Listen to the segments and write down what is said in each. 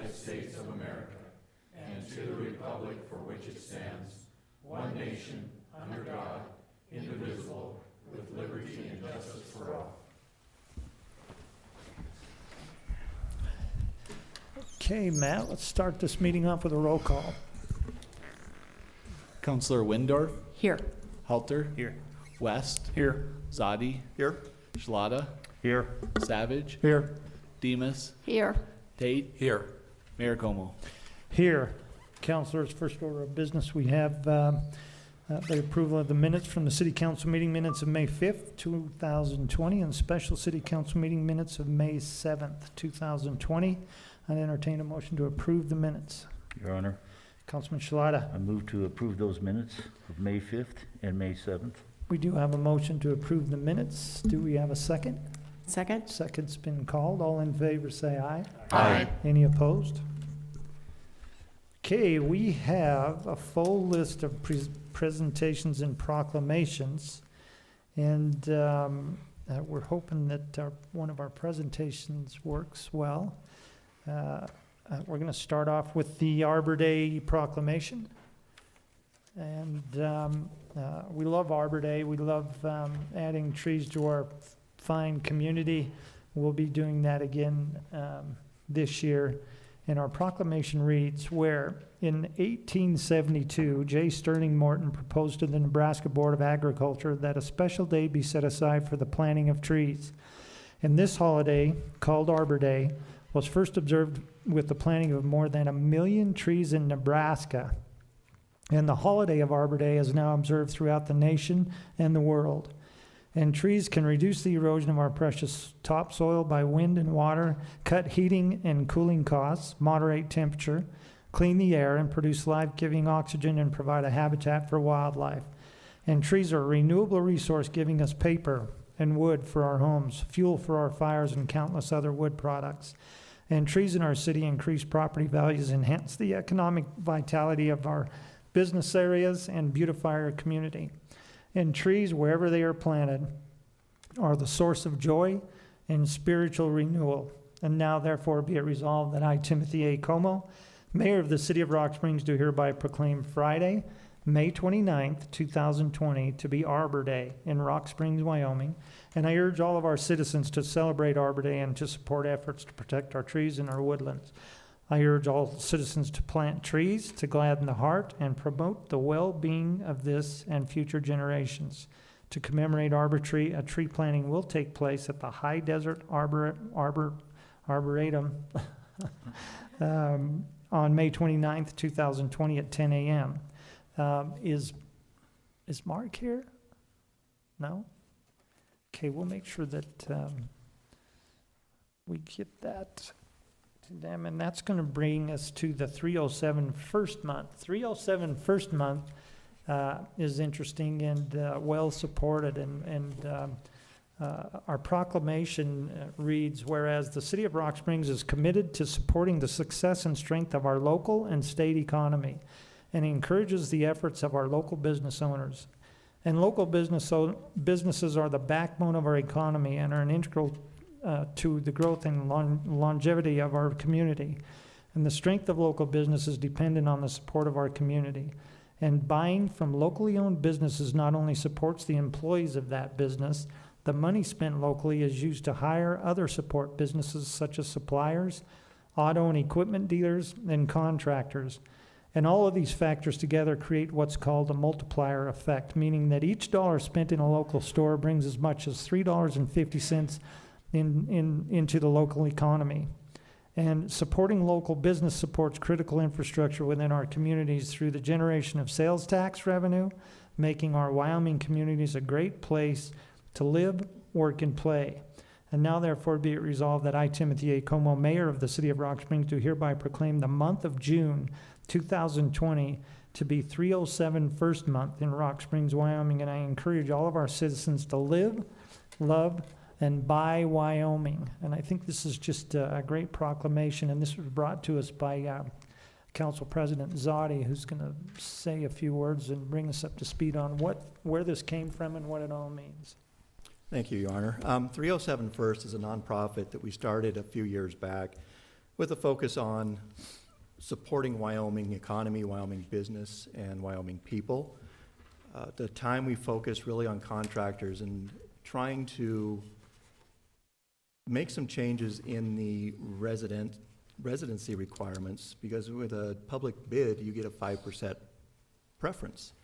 United States of America and to the republic for which it stands, one nation, under God, indivisible, with liberty and justice for all. Okay, Matt, let's start this meeting off with a roll call. Councillor Wyndorf. Here. Halter. Here. West. Here. Zadi. Here. Gelada. Here. Savage. Here. Dimas. Here. Tate. Here. Mayor Como. Here. Councilors, first order of business, we have the approval of the minutes from the City Council meeting minutes of May 5th, 2020, and special City Council meeting minutes of May 7th, 2020. I'd entertain a motion to approve the minutes. Your Honor, Councilman Gelada. I move to approve those minutes of May 5th and May 7th. We do have a motion to approve the minutes. Do we have a second? Second. Second's been called. All in favor say aye. Aye. Any opposed? Okay, we have a full list of presentations and proclamations, and we're hoping that one of our presentations works well. We're going to start off with the Arbor Day proclamation, and we love Arbor Day. We love adding trees to our fine community. We'll be doing that again this year. And our proclamation reads, where in 1872, J. Sterling Morton proposed to the Nebraska Board of Agriculture that a special day be set aside for the planting of trees. And this holiday, called Arbor Day, was first observed with the planting of more than 1 million trees in Nebraska. And the holiday of Arbor Day is now observed throughout the nation and the world. And trees can reduce the erosion of our precious topsoil by wind and water, cut heating and cooling costs, moderate temperature, clean the air, and produce life-giving oxygen and provide a habitat for wildlife. And trees are a renewable resource, giving us paper and wood for our homes, fuel for our fires, and countless other wood products. And trees in our city increase property values, enhance the economic vitality of our business areas, and beautify our community. And trees, wherever they are planted, are the source of joy and spiritual renewal. And now, therefore, be it resolved that I, Timothy A. Como, Mayor of the City of Rock Springs, do hereby proclaim Friday, May 29th, 2020, to be Arbor Day in Rock Springs, Wyoming. And I urge all of our citizens to celebrate Arbor Day and to support efforts to protect our trees and our woodlands. I urge all citizens to plant trees to gladden the heart and promote the well-being of this and future generations. To commemorate Arbortree, a tree planting will take place at the High Desert Arboretum on May 29th, 2020 at 10 a.m. Is Mark here? No? Okay, we'll make sure that we get that to them, and that's going to bring us to the 307 first month. 307 first month is interesting and well supported, and our proclamation reads, whereas the City of Rock Springs is committed to supporting the success and strength of our local and state economy, and encourages the efforts of our local business owners. And local businesses are the backbone of our economy and are an integral to the growth and longevity of our community. And the strength of local business is dependent on the support of our community. And buying from locally owned businesses not only supports the employees of that business, the money spent locally is used to hire other support businesses such as suppliers, auto and equipment dealers, and contractors. And all of these factors together create what's called a multiplier effect, meaning that each dollar spent in a local store brings as much as $3.50 into the local economy. And supporting local business supports critical infrastructure within our communities through the generation of sales tax revenue, making our Wyoming communities a great place to live, work, and play. And now, therefore, be it resolved that I, Timothy A. Como, Mayor of the City of Rock Springs, do hereby proclaim the month of June 2020 to be 307 first month in Rock Springs, Wyoming, and I encourage all of our citizens to live, love, and buy Wyoming. And I think this is just a great proclamation, and this was brought to us by Council President Zadi, who's going to say a few words and bring us up to speed on where this came from and what it all means. Thank you, Your Honor. 307 First is a nonprofit that we started a few years back with a focus on supporting Wyoming economy, Wyoming business, and Wyoming people. At the time, we focused really on contractors and trying to make some changes in the residency requirements, because with a public bid, you get a 5% preference.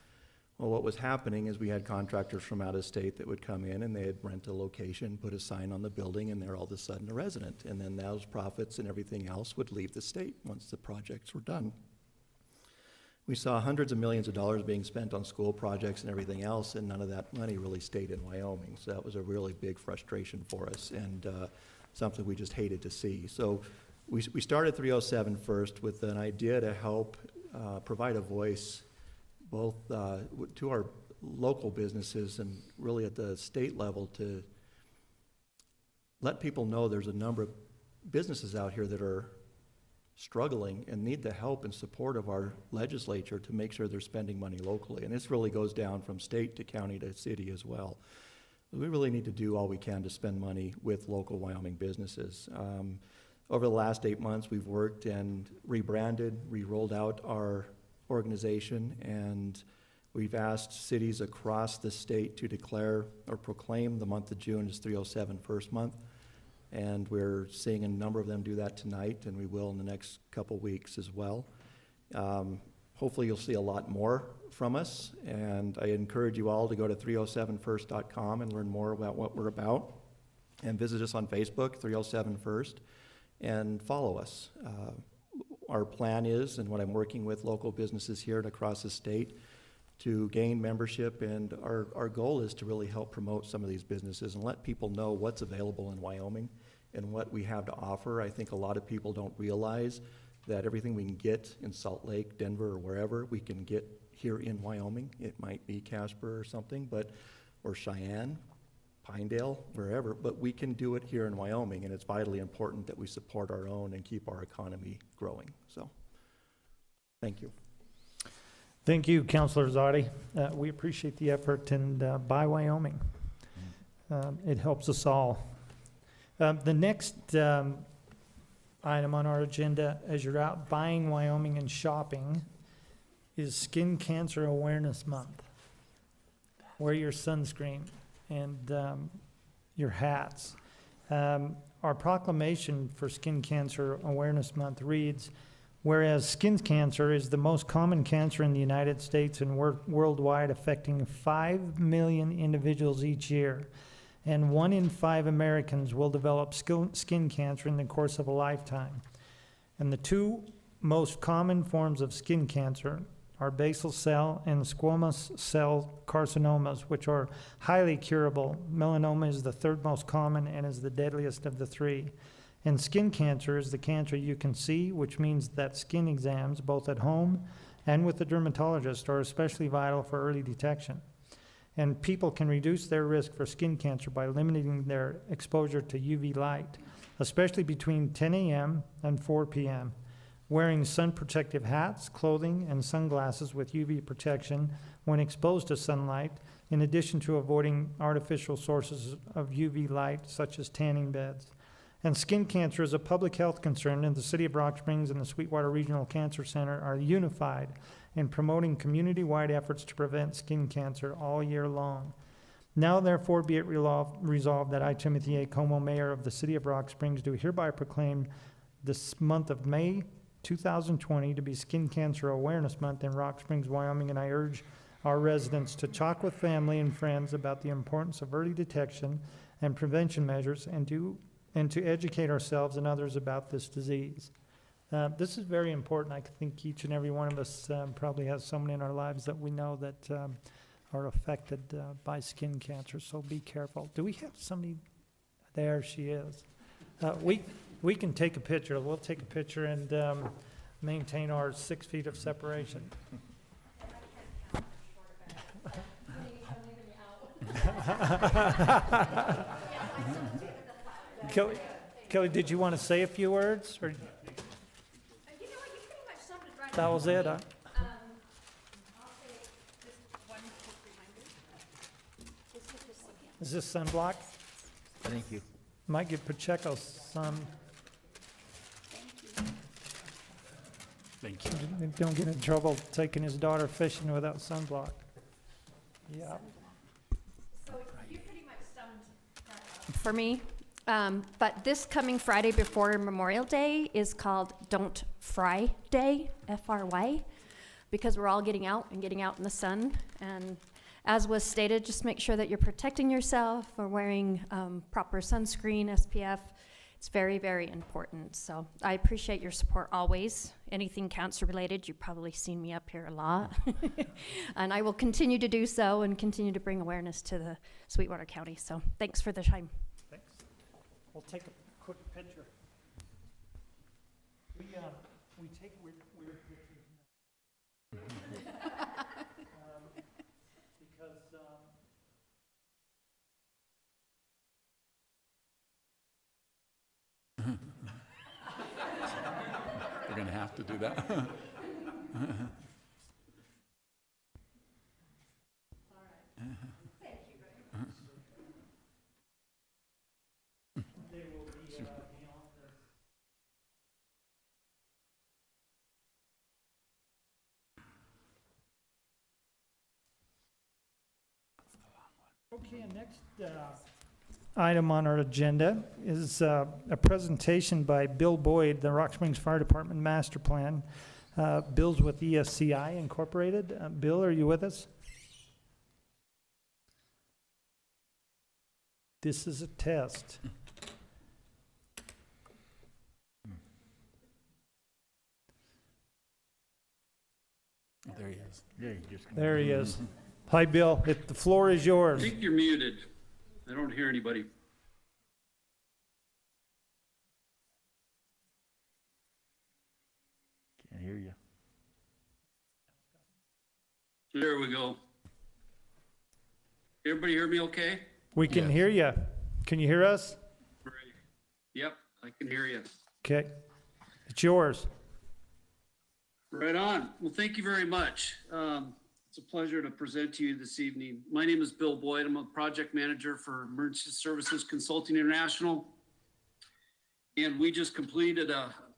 Well, what was happening is we had contractors from out of state that would come in and they'd rent a location, put a sign on the building, and they're all of a sudden a resident. And then those profits and everything else would leave the state once the projects were done. We saw hundreds of millions of dollars being spent on school projects and everything else, and none of that money really stayed in Wyoming. So that was a really big frustration for us, and something we just hated to see. So we started 307 first with an idea to help provide a voice both to our local businesses and really at the state level to let people know there's a number of businesses out here that are struggling and need the help and support of our legislature to make sure they're spending money locally. And this really goes down from state to county to city as well. We really need to do all we can to spend money with local Wyoming businesses. Over the last 8 months, we've worked and rebranded, re-rolled out our organization, and we've asked cities across the state to declare or proclaim the month of June as 307 First Month. And we're seeing a number of them do that tonight, and we will in the next couple weeks as well. Hopefully you'll see a lot more from us, and I encourage you all to go to 307first.com and learn more about what we're about, and visit us on Facebook, 307 First, and follow us. Our plan is, and what I'm working with local businesses here and across the state, to gain membership, and our goal is to really help promote some of these businesses and let people know what's available in Wyoming and what we have to offer. I think a lot of people don't realize that everything we can get in Salt Lake, Denver, or wherever, we can get here in Wyoming. It might be Casper or something, or Cheyenne, Pinedale, wherever, but we can do it here in Wyoming, and it's vitally important that we support our own and keep our economy growing. So, thank you. Thank you, Councilor Zadi. We appreciate the effort, and buy Wyoming. It helps us all. The next item on our agenda, as you're out buying Wyoming and shopping, is Skin Cancer Awareness Month. Wear your sunscreen and your hats. Our proclamation for Skin Cancer Awareness Month reads, whereas skin cancer is the most common cancer in the United States and worldwide, affecting 5 million individuals each year, and 1 in 5 Americans will develop skin cancer in the course of a lifetime. And the 2 most common forms of skin cancer are basal cell and squamous cell carcinomas, which are highly curable. Melanoma is the 3rd most common and is the deadliest of the 3. And skin cancer is the cancer you can see, which means that skin exams, both at home and with the dermatologist, are especially vital for early detection. And people can reduce their risk for skin cancer by limiting their exposure to UV light, especially between 10 a.m. and 4 p.m., wearing sun protective hats, clothing, and sunglasses with UV protection when exposed to sunlight, in addition to avoiding artificial sources of UV light, such as tanning beds. And skin cancer is a public health concern, and the City of Rock Springs and the Sweetwater Regional Cancer Center are unified in promoting community-wide efforts to prevent skin cancer all year long. Now, therefore, be it resolved that I, Timothy A. Como, Mayor of the City of Rock Springs, do hereby proclaim this month of May 2020 to be Skin Cancer Awareness Month in Rock Springs, Wyoming, and I urge our residents to talk with family and friends about the importance of early detection and prevention measures, and to educate ourselves and others about this disease. This is very important. I think each and every one of us probably has someone in our lives that we know that are affected by skin cancer, so be careful. Do we have somebody? There she is. We can take a picture. We'll take a picture and maintain our 6 feet of separation. Kelly, did you want to say a few words? Or? You know what, you pretty much summed it right up. That was it, huh? I'll say just one quick reminder. Is this sunblock? Thank you. Might get Pacheco sun. Thank you. Thank you. Don't get in trouble taking his daughter fishing without sunblock. Yeah. So you pretty much summed that up for me. But this coming Friday before Memorial Day is called Don't Fry Day, F-R-Y, because we're all getting out in the sun. And as was stated, just make sure that you're protecting yourself or wearing proper sunscreen, SPF. It's very, very important. So I appreciate your support always. Anything cancer related, you've probably seen me up here a lot. And I will continue to do so and continue to bring awareness to the Sweetwater County. So thanks for the time. Thanks. We'll take a quick picture. We take weird pictures now. Because We're going to have to do that. they will be beyond this. Okay, and next item on our agenda is a presentation by Bill Boyd, the Rock Springs Fire Department Master Plan. Bill's with ESCI Incorporated. Bill, are you with us? This is a test. There he is. Yeah, you just. There he is. Hi, Bill. The floor is I yours. think you're muted. I don't hear anybody. Can't hear you. There we go. Everybody hear me okay? We can Yes. hear you. Can you hear us? Great. Yep, I can hear you. Okay. It's yours. Right on. Well, thank you very much. It's a pleasure to present to you this evening. My name is Bill Boyd. I'm a project manager for Emergency Services Consulting International. And we just completed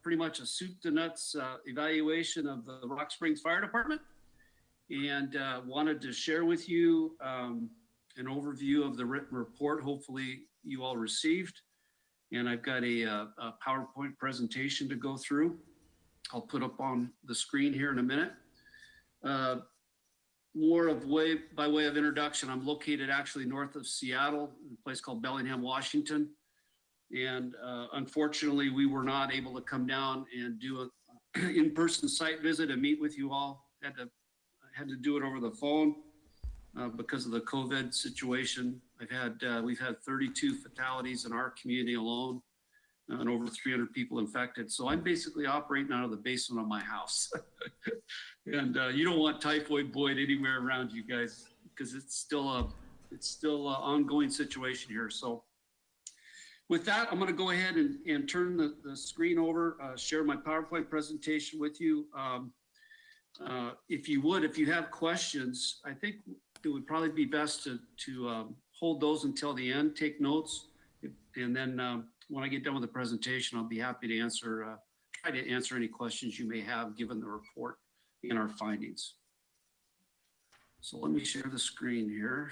pretty much a soup to nuts evaluation of the Rock Springs Fire Department. And wanted to share with you an overview of the written report. Hopefully you all received. And I've got a PowerPoint presentation to go through. I'll put up on the screen here in a minute. By way of introduction, I'm located actually north of Seattle, in a place called Bellingham, Washington. And unfortunately, we were not able to come down and do an in-person site visit and meet with you all. Had to do it over the phone because of the COVID situation. We've had 32 fatalities in our community alone, and over 300 people infected. So I'm basically operating out of the basement of my house. And you don't want typhoid Boyd anywhere around you guys, because it's still an ongoing situation here. So with that, I'm going to go ahead and turn the screen over, share my PowerPoint presentation with you. If you have questions, I think it would probably be best to hold those until the end, take notes, and then when I get done with the presentation, I'll be happy to try to answer any questions you may have given the report and our findings. So let me share the screen here.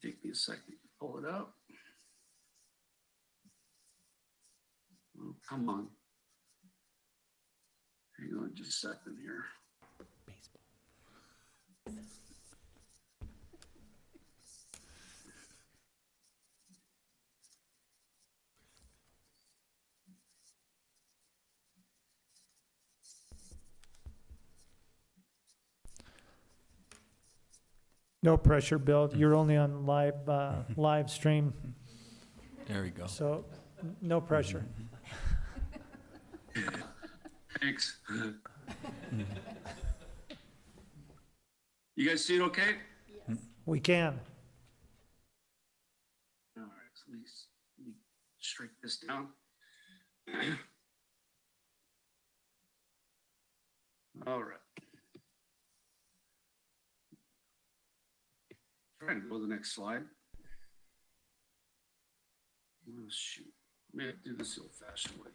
Take me a second to pull it up. Oh, come on. Hang on just a second here. No pressure, Bill. You're only on live stream, There we go. so no pressure. Thanks. You guys see it okay? We can. All right, so let me shrink this down. All right. Trying to go to the next slide. shoot, may have to do this the old-fashioned way.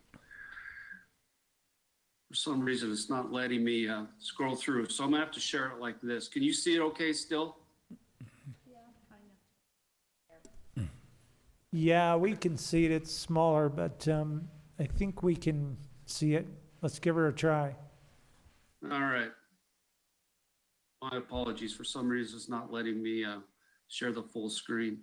For some reason, it's not letting me scroll through, so I'm gonna have to share it like this. Can you see it okay still? Yeah, we can see it. It's smaller, but I think we can see it. Let's give her a try. All right. My apologies. For some reason, it's not letting me share the full screen.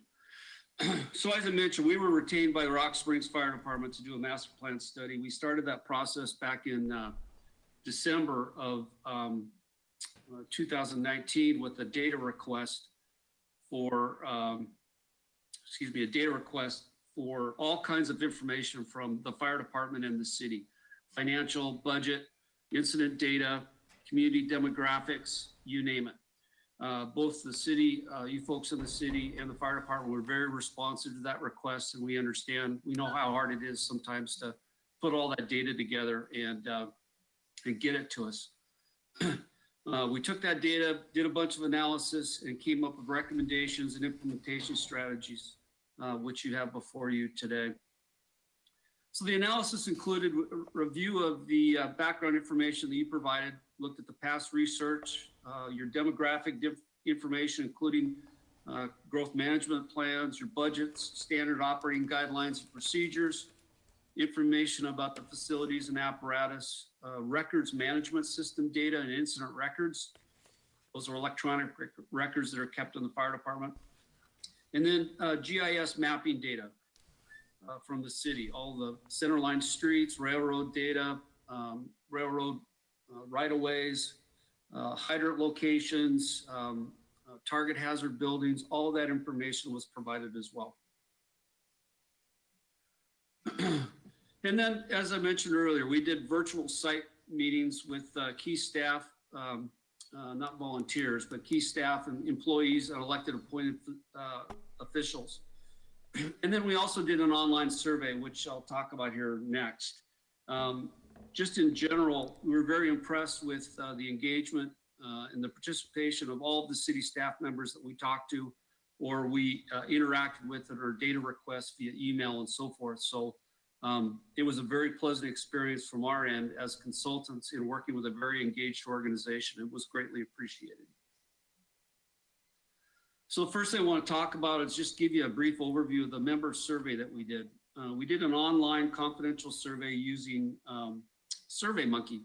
So as I mentioned, we were retained by the Rock Springs Fire Department to do a master plan study. We started that process back in December of 2019 with a data request for, a data request for all kinds of information from the fire department and the city. Financial, budget, incident data, community demographics, you name it. Both the city, you folks in the city and the fire department were very responsive to that request, and we know how hard it is sometimes to put all that data together and get it to us. We took that data, did a bunch of analysis, and came up with recommendations and implementation strategies, which you have before you today. So the analysis included review of the background information that you provided, looked at the past research, your demographic information, including growth management plans, your budgets, standard operating guidelines and procedures, information about the facilities and apparatus, records management system data and incident records. Those are electronic records that are kept in the fire department. And then GIS mapping data from the city, all the centerline streets, railroad data, railroad right-of-ways, hydrant locations, target hazard buildings, all of that information was provided as well. And then, as I mentioned earlier, we did virtual site meetings with key staff, not volunteers, but key staff and employees and elected appointed officials. And then we also did an online survey, which I'll talk about here next. Just in general, we were very impressed with the engagement and the participation of all of the city staff members that we talked to or we interacted with at our data requests via email and so forth. So it was a very pleasant experience from our end as consultants in working with a very engaged organization. It was greatly appreciated. So the first thing I want to talk about is just give you a brief overview of the member survey that we did. We did an online confidential survey using SurveyMonkey.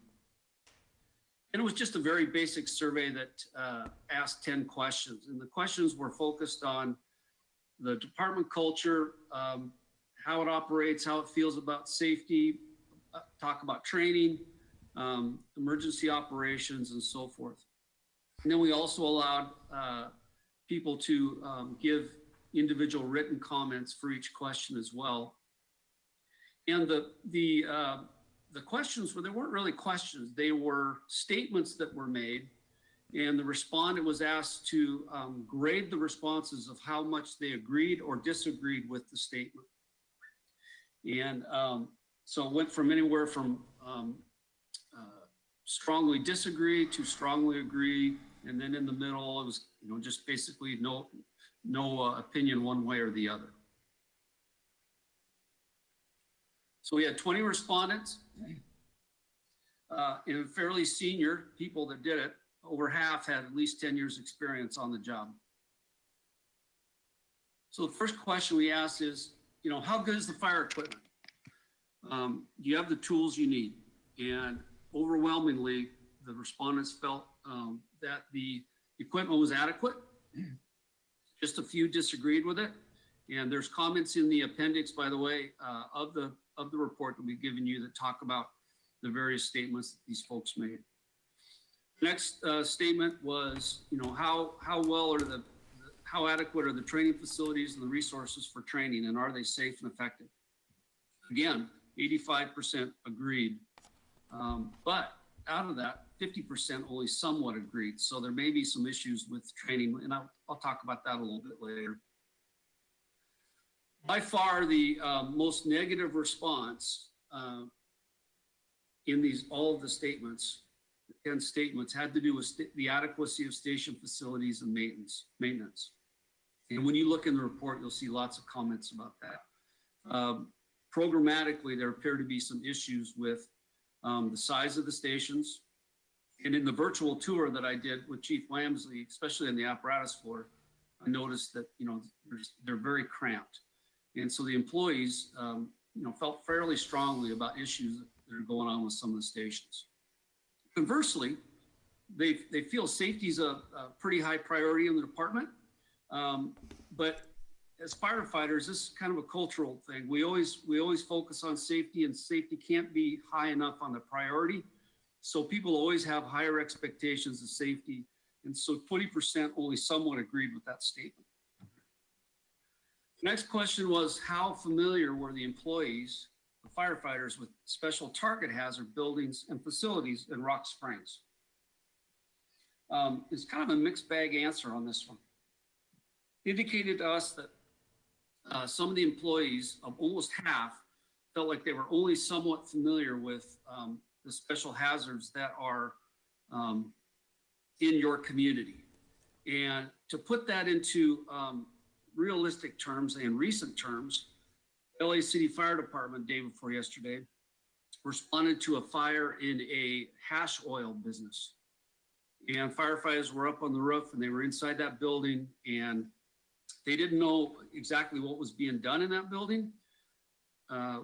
And it was just a very basic survey that asked 10 questions. And the questions were focused on the department culture, how it operates, how it feels about safety, talk about training, emergency operations, and so forth. And then we also allowed people to give individual written comments for each question as well. And the questions they weren't really questions, they were statements that were made, and the respondent was asked to grade the responses of how much they agreed or disagreed with the statement. And so it went from anywhere from strongly disagree to strongly agree, and then in the middle it was just basically no opinion one way or the other. So we had 20 respondents and fairly senior people that did it. Over half had at least 10 years experience on the job. So the first question we asked is, how good is the fire equipment? Do you have the tools you need? And overwhelmingly, the respondents felt that the equipment was adequate. Just a few disagreed with it. And there's comments in the appendix, by the way, of the report that we've given you that talk about the various statements that these folks made. Next statement was, how adequate are the training facilities and the resources for training, and are they safe and effective? Again, 85% agreed, but out of that, 50% only somewhat agreed. So there may be some issues with training, and I'll talk about that a little bit later. By far, the most negative response in all of the statements, 10 statements, had to do with the adequacy of station facilities and maintenance. And when you look in the report, you'll see lots of comments about that. Programmatically, there appear to be some issues with the size of the stations. And in the virtual tour that I did with Chief Wamsley, especially on the apparatus floor, I noticed that, they're very cramped. And so the employees, felt fairly strongly about issues that are going on with some of the stations. Conversely, they feel safety is a pretty high priority in the department. But as firefighters, this is kind of a cultural thing. We always focus on safety, and safety can't be high enough on the priority. So people always have higher expectations of safety. And so 20% only somewhat agreed with that statement. The next question was, how familiar were the employees, the firefighters, with special target hazard buildings and facilities in Rock Springs? It's kind of a mixed bag answer on this one. Indicated to us that some of the employees, of almost half, felt like they were only somewhat familiar with the special hazards that are in your community. And to put that into realistic terms and recent terms, LA City Fire Department, day before yesterday, responded to a fire in a hash oil business. And firefighters were up on the roof, and they were inside that building, and they didn't know exactly what was being done in that building,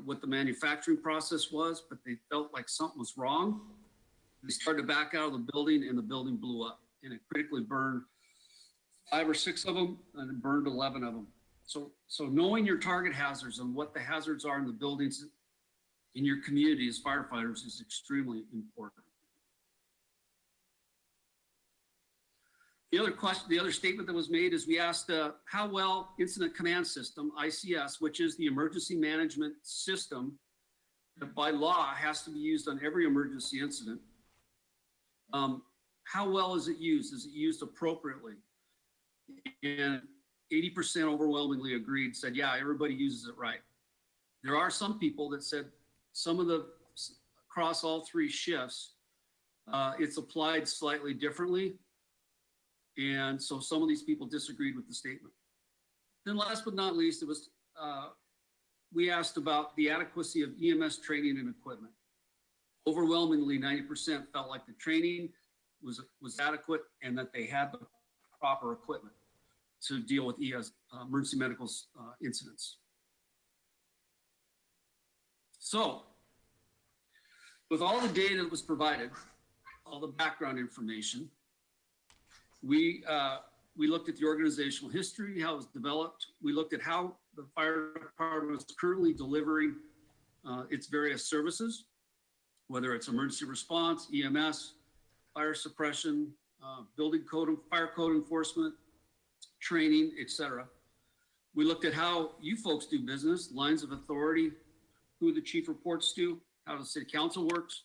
what the manufacturing process was, but they felt like something was wrong. They started to back out of the building, and the building blew up, and it critically burned 5 or 6 of them, and it burned 11 of them. So knowing your target hazards and what the hazards are in the buildings in your community as firefighters is extremely important. The other statement that was made is we asked how well Incident Command System, ICS, which is the emergency management system that by law has to be used on every emergency incident. How well is it used? Is it used appropriately? And 80% overwhelmingly agreed, said, yeah, everybody uses it right. There are some people that said some of the, across all 3 shifts, it's applied slightly differently. And so some of these people disagreed with the statement. Then last but not least, it was, we asked about the adequacy of EMS training and equipment. Overwhelmingly, 90% felt like the training was adequate and that they had the proper equipment to deal with emergency medical incidents. So, with all the data that was provided, all the background information, we looked at the organizational history, how it was developed. We looked at how the fire department was currently delivering its various services, whether it's emergency response, EMS, fire suppression, building code, fire code enforcement, training, etc. We looked at how you folks do business, lines of authority, who the chief reports to, how the city council works,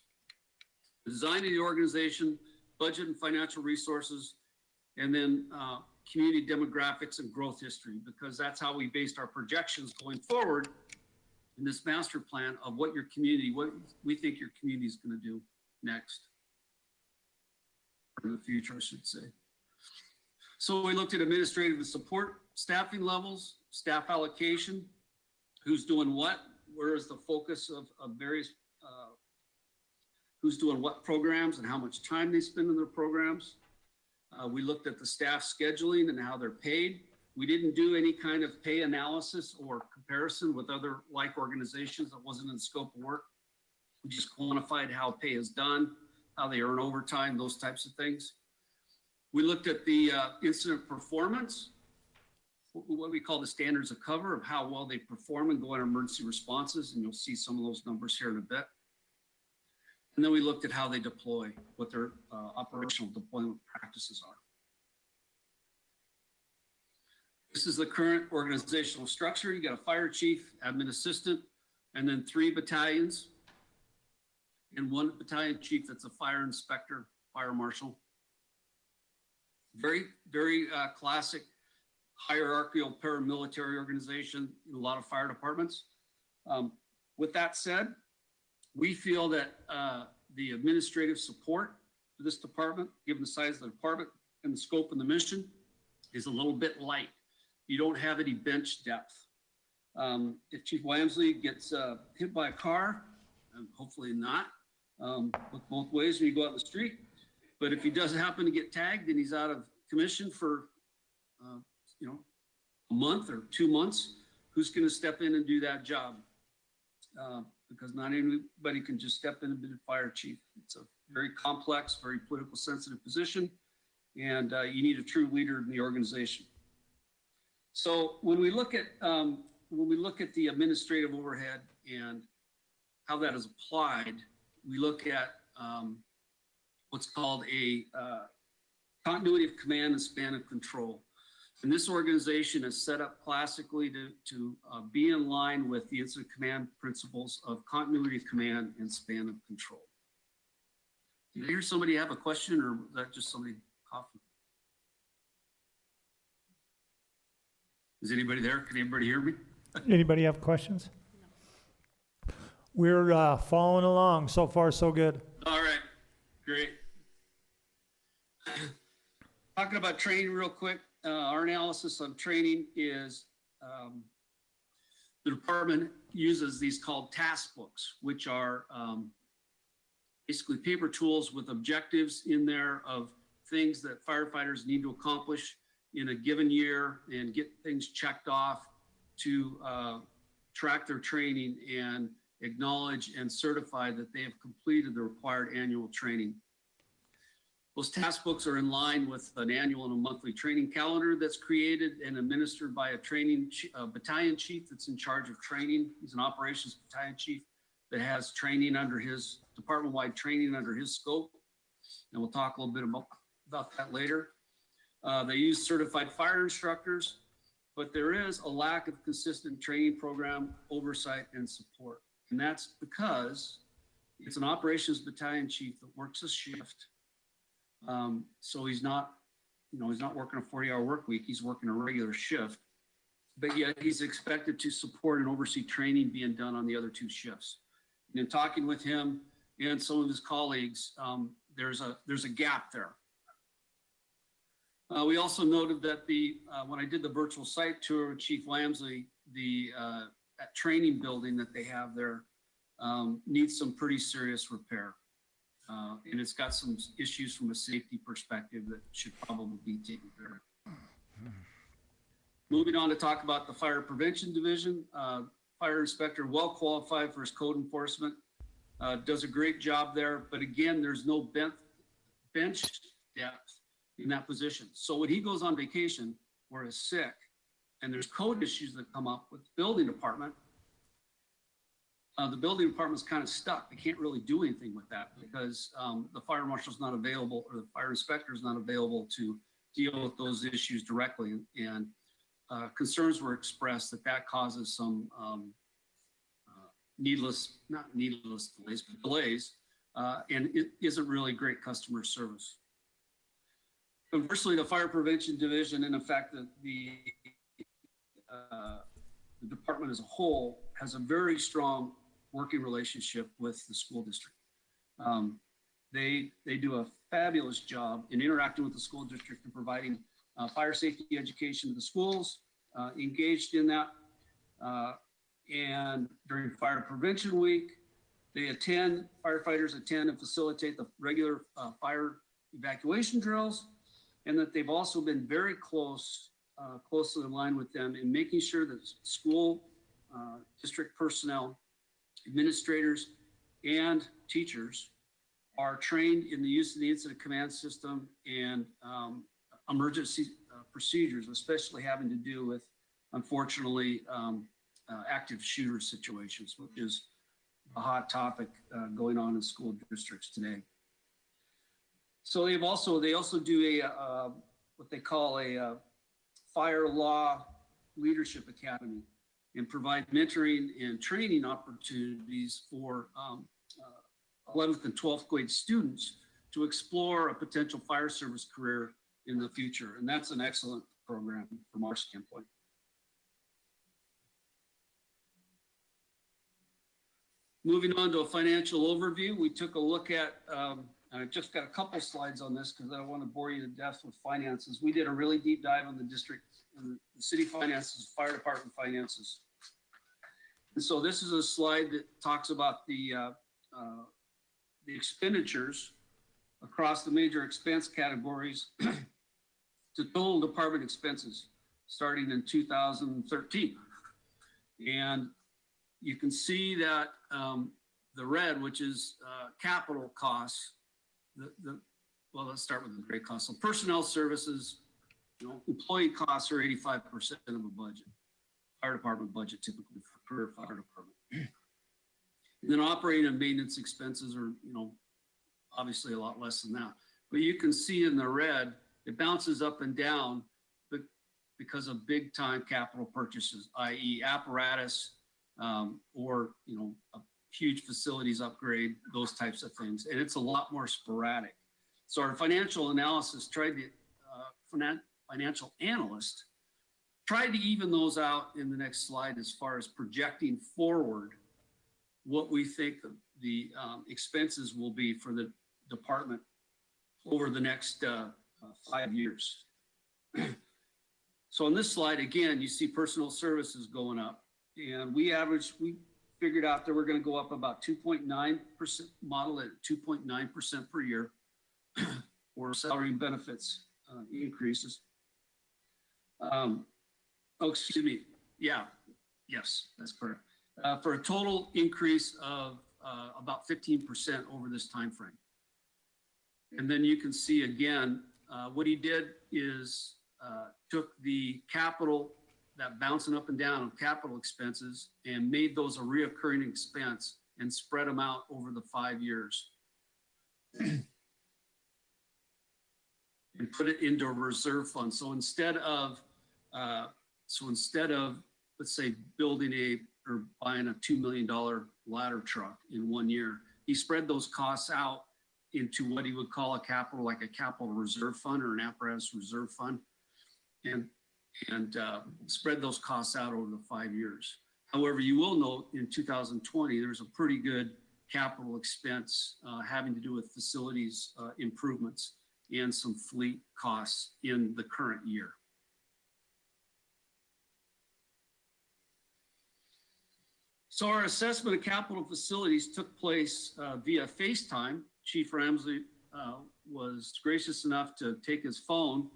the design of the organization, budget and financial resources, and then community demographics and growth history, because that's how we based our projections going forward in this master plan of what your community, what we think your community is going to do next, or in the future, I should say. So we looked at administrative and support staffing levels, staff allocation, who's doing what, where is the focus of various, who's doing what programs and how much time they spend in their programs. We looked at the staff scheduling and how they're paid. We didn't do any kind of pay analysis or comparison with other like organizations that wasn't in the scope of work. We just quantified how pay is done, how they earn overtime, those types of things. We looked at the incident performance, what we call the standards of cover, of how well they perform and go on emergency responses, and you'll see some of those numbers here in a bit. And then we looked at how they deploy, what their operational deployment practices are. This is the current organizational structure. You got a fire chief, admin assistant, and then 3 battalions, and 1 battalion chief that's a fire inspector, fire marshal. Very, very classic hierarchical paramilitary organization in a lot of fire departments. With that said, we feel that the administrative support for this department, given the size of the department and the scope and the mission, is a little bit light. You don't have any bench depth. If Chief Wamsley gets hit by a car, hopefully not, look both ways when you go out in the street. But if he does happen to get tagged and he's out of commission for, a month or 2 months, who's going to step in and do that job? Because not anybody can just step in and be the fire chief. It's a very complex, very political sensitive position, and you need a true leader in the organization. So when we look at the administrative overhead and how that is applied, we look at what's called a continuity of command and span of control. And this organization is set up classically to be in line with the incident command principles of continuity of command and span of control. Did I hear somebody have a question, or was that just somebody coughing? Is anybody there? Can anybody hear me? Anybody have questions? We're following along. So far, so good. All right, great. Talking about training real quick. Our analysis on training is the department uses these called task books, which are basically paper tools with objectives in there of things that firefighters need to accomplish in a given year and get things checked off to track their training and acknowledge and certify that they have completed the required annual training. Those task books are in line with an annual and a monthly training calendar that's created and administered by a battalion chief that's in charge of training. He's an operations battalion chief that has training under his department-wide training under his scope. And we'll talk a little bit about that later. They use certified fire instructors, but there is a lack of consistent training program oversight and support. And that's because it's an operations battalion chief that works a shift. So he's not working a 40-hour work week. He's working a regular shift, but yet he's expected to support and oversee training being done on the other 2 shifts. And in talking with him and some of his colleagues, there's a gap there. We also noted that when I did the virtual site tour with Chief Wamsley, that training building that they have there needs some pretty serious repair. And it's got some issues from a safety perspective that should probably be taken care of. Moving on to talk about the fire prevention division. Fire inspector, well qualified for his code enforcement, does a great job there. But again, there's no bench depth in that position. So when he goes on vacation or is sick and there's code issues that come up with the building department department's kind of stuck. They can't really do anything with that because the fire marshal's not available or the fire inspector is not available to deal with those issues directly. And concerns were expressed that causes some not needless delays, but delays, and it isn't really great customer service. Conversely, the fire prevention division, and in fact, the department as a whole has a very strong working relationship with the school district. They do a fabulous job in interacting with the school district and providing fire safety education to the schools, engaged in that. And during Fire Prevention Week, firefighters attend and facilitate the regular fire evacuation drills, and that they've also been very closely aligned with them in making sure that school district personnel, administrators, and teachers are trained in the use of the incident command system and emergency procedures, especially having to do with, unfortunately, active shooter situations, which is a hot topic going on in school districts today. So they also do what they call a fire law leadership academy and provide mentoring and training opportunities for 11th and 12th grade students to explore a potential fire service career in the future. And that's an excellent program from our standpoint. Moving on to a financial overview, we took a look at, I just got a couple slides on this because I don't want to bore you to death with finances. We did a really deep dive on the district, and the city finances, fire department finances. And so this is a slide that talks about the expenditures across the major expense categories to total department expenses starting in 2013. And you can see that the red, which is capital costs, well, let's start with the gray costs. So personnel services, employee costs are 85% of a budget. Fire department budget typically per fire department. And then operating and maintenance expenses are, obviously a lot less than that. But you can see in the red, it bounces up and down because of big time capital purchases, i.e. apparatus, or, a huge facilities upgrade, those types of things. And it's a lot more sporadic. So our financial analysis financial analyst tried to even those out in the next slide as far as projecting forward what we think the expenses will be for the department over the next 5 years. So on this slide, again, you see personal services going up, and we figured out that we're going to go up about 2.9%, model at 2.9% per year for salary and benefits increases. Excuse me. Yeah, yes, that's correct. For a total increase of about 15% over this time frame. And then you can see again, what he did is took the capital, that bouncing up and down of capital expenses, and made those a reoccurring expense and spread them out over the 5 years. And put it into a reserve fund. So instead of, let's say, building or buying a $2 million ladder truck in 1 year, he spread those costs out into what he would call a capital reserve fund or an apparatus reserve fund, and spread those costs out over the 5 years. However, you will note in 2020, there's a pretty good capital expense having to do with facilities improvements and some fleet costs in the current year. So our assessment of capital facilities took place via FaceTime. Chief Ramsey was gracious enough to take his phone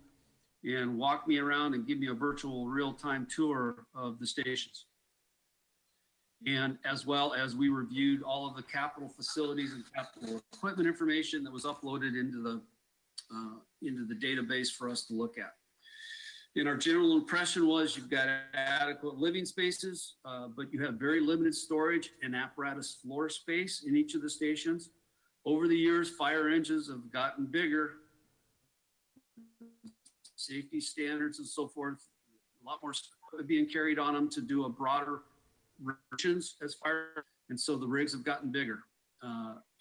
and walk me around and give me a virtual real-time tour of the stations. And as well as we reviewed all of the capital facilities and capital equipment information that was uploaded into the database for us to look at. And our general impression was you've got adequate living spaces, but you have very limited storage and apparatus floor space in each of the stations. Over the years, fire engines have gotten bigger, safety standards and so forth, a lot more being carried on them to do a broader regions as fire. And so the rigs have gotten bigger.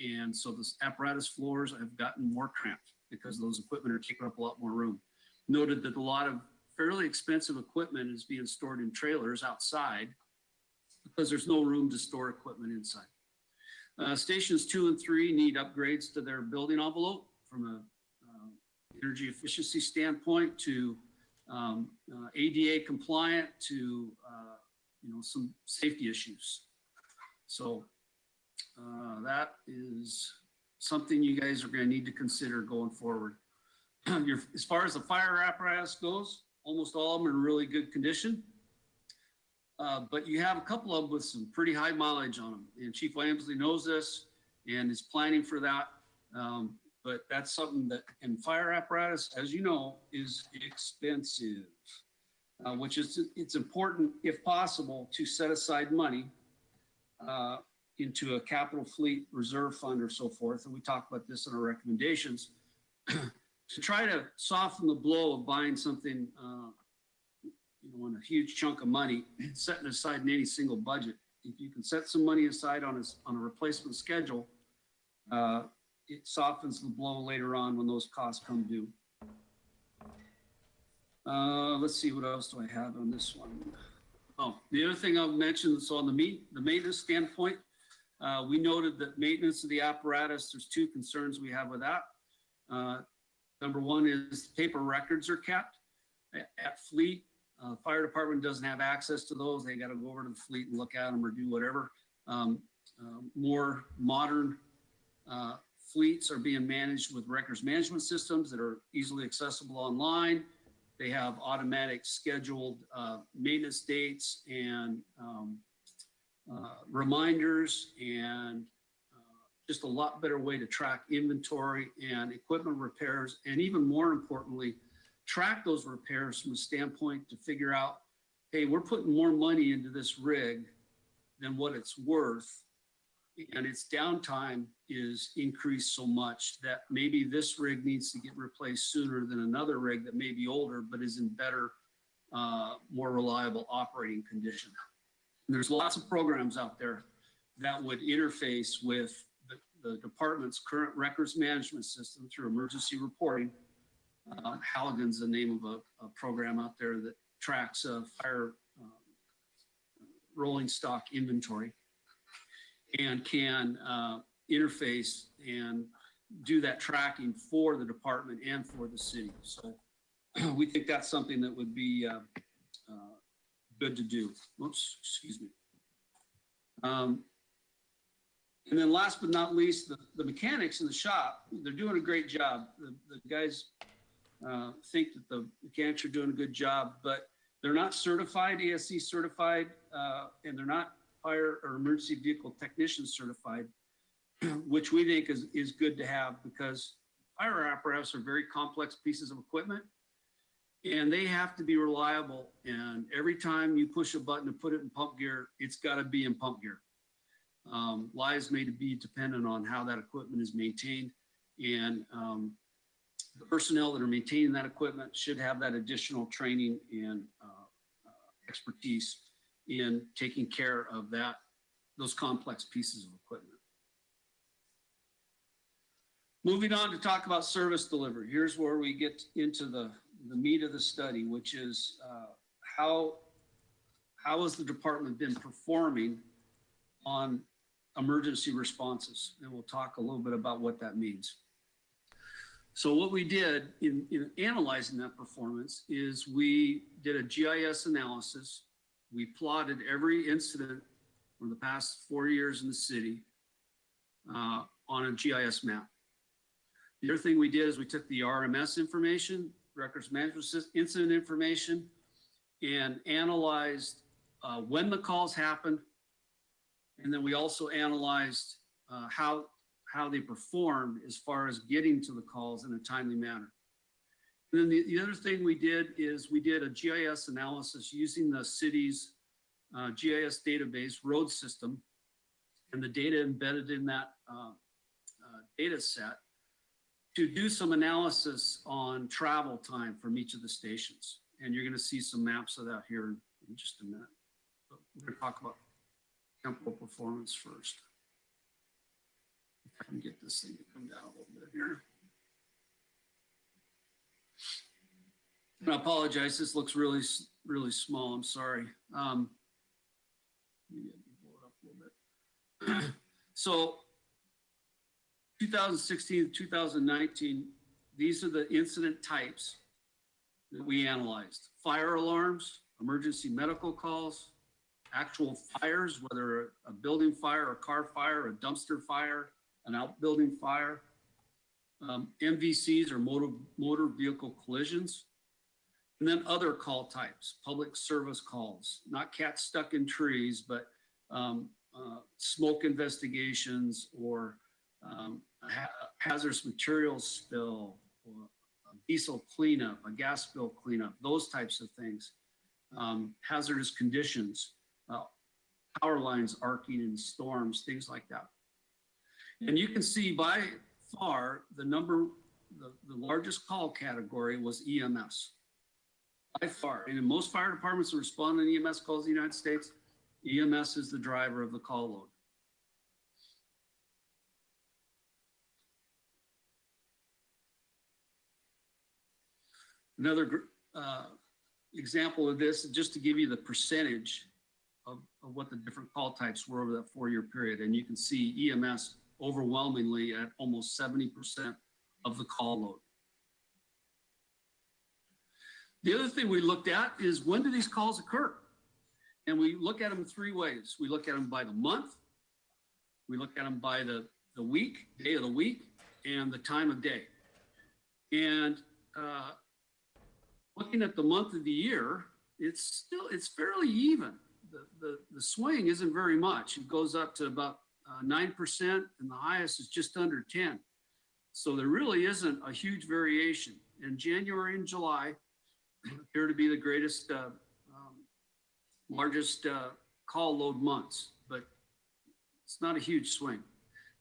And so the apparatus floors have gotten more cramped because those equipment are taking up a lot more room. Noted that a lot of fairly expensive equipment is being stored in trailers outside because there's no room to store equipment inside. Stations 2 and 3 need upgrades to their building envelope from a energy efficiency standpoint to ADA compliant to some safety issues. So that is something you guys are going to need to consider going forward. As far as the fire apparatus goes, almost all of them are in really good condition. But you have a couple of them with some pretty high mileage on them. And Chief Wamsley knows this and is planning for that. But that's something that, in fire apparatus, as you know, is expensive, which is, it's important, if possible, to set aside money into a capital fleet reserve fund or so forth. And we talk about this in our recommendations to try to soften the blow of buying something in a huge chunk of money, setting aside in any single budget. If you can set some money aside on a replacement schedule, it softens the blow later on when those costs come due. Let's see, what else do I have on this one? Oh, the other thing I'll mention, so on the maintenance standpoint, we noted that maintenance of the apparatus, there's two concerns we have with that. Number one is paper records are kept. At Fleet, Fire department doesn't have access to those. They got to go over to the fleet and look at them or do whatever. More modern fleets are being managed with records management systems that are easily accessible online. They have automatic scheduled maintenance dates and reminders, and just a lot better way to track inventory and equipment repairs, and even more importantly, track those repairs from a standpoint to figure out, hey, we're putting more money into this rig than what it's worth, and its downtime is increased so much that maybe this rig needs to get replaced sooner than another rig that may be older but is in better, more reliable operating condition. And there's lots of programs out there that would interface with the department's current records management system through emergency reporting. Halligan's the name of a program out there that tracks fire rolling stock inventory and can interface and do that tracking for the department and for the city. So we think that's something that would be good to do. Whoops, excuse me. And then last but not least, the mechanics in the shop, they're doing a great job. The guys think that the mechanics are doing a good job, but they're not certified, ASC certified, and they're not fire or emergency vehicle technician certified, which we think is good to have, because fire apparatus are very complex pieces of equipment and they have to be reliable. And every time you push a button to put it in pump gear, it's got to be in pump gear. Lives may be dependent on how that equipment is maintained, and the personnel that are maintaining that equipment should have that additional training and expertise in taking care of those complex pieces of equipment. Moving on to talk about service delivery. Here's where we get into the meat of the study, which is how has the department been performing on emergency responses? And we'll talk a little bit about what that means. So what we did in analyzing that performance is we did a GIS analysis. We plotted every incident from the past 4 years in the city on a GIS map. The other thing we did is we took the RMS information, records management system, incident information, and analyzed when the calls happened. And then we also analyzed how they performed as far as getting to the calls in a timely manner. And then the other thing we did is we did a GIS analysis using the city's GIS database road system and the data embedded in that data set to do some analysis on travel time from each of the stations. And you're going to see some maps of that here in just a minute. But we're going to talk about temporal performance first. If I can get this thing to come down a little bit here. And I apologize, this looks really, really small. I'm sorry. Maybe I can blow it up a little bit. So 2016 to 2019, these are the incident types that we analyzed. Fire alarms, emergency medical calls, actual fires, whether a building fire, a car fire, a dumpster fire, an outbuilding fire, MVCs or motor vehicle collisions, and then other call types, public service calls, not cats stuck in trees, but smoke investigations or hazardous materials spill, or a diesel cleanup, a gas spill cleanup, those types of things. Hazardous conditions, power lines arcing in storms, things like that. And you can see by far the largest call category was EMS. By far, and in most fire departments that respond to EMS calls in the United States, EMS is the driver of the call load. Another example of this, just to give you the percentage of what the different call types were over that 4-year period. And you can see EMS overwhelmingly at almost 70% of the call load. The other thing we looked at is when do these calls occur? And we look at them 3 ways. We look at them by the month, we look at them by the week, day of the week, and the time of day. And looking at the month of the year, it's fairly even. The swing isn't very much. It goes up to about 9%, and the highest is just under 10. So there really isn't a huge variation. And January and July appear to be the greatest, largest call load months, but it's not a huge swing.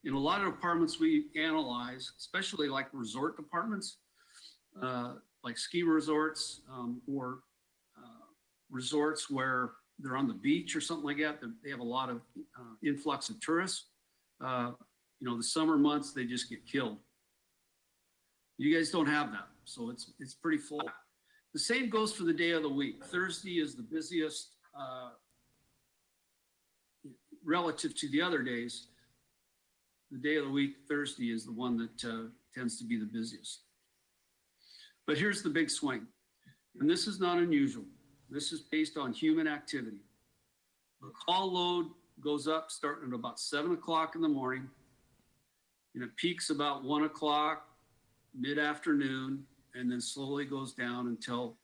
In a lot of departments we analyze, especially like resort departments, like ski resorts or resorts where they're on the beach or something like that, they have a lot of influx of tourists. You know, the summer months, they just get killed. You guys don't have that, so it's pretty flat. The same goes for the day of the week. Thursday is the busiest relative to the other days. The day of the week, Thursday, is the one that tends to be the busiest. But here's the big swing, and this is not unusual. This is based on human activity. The call load goes up starting at about 7 o'clock in the morning, and it peaks about 1 o'clock, mid-afternoon, and then slowly goes down until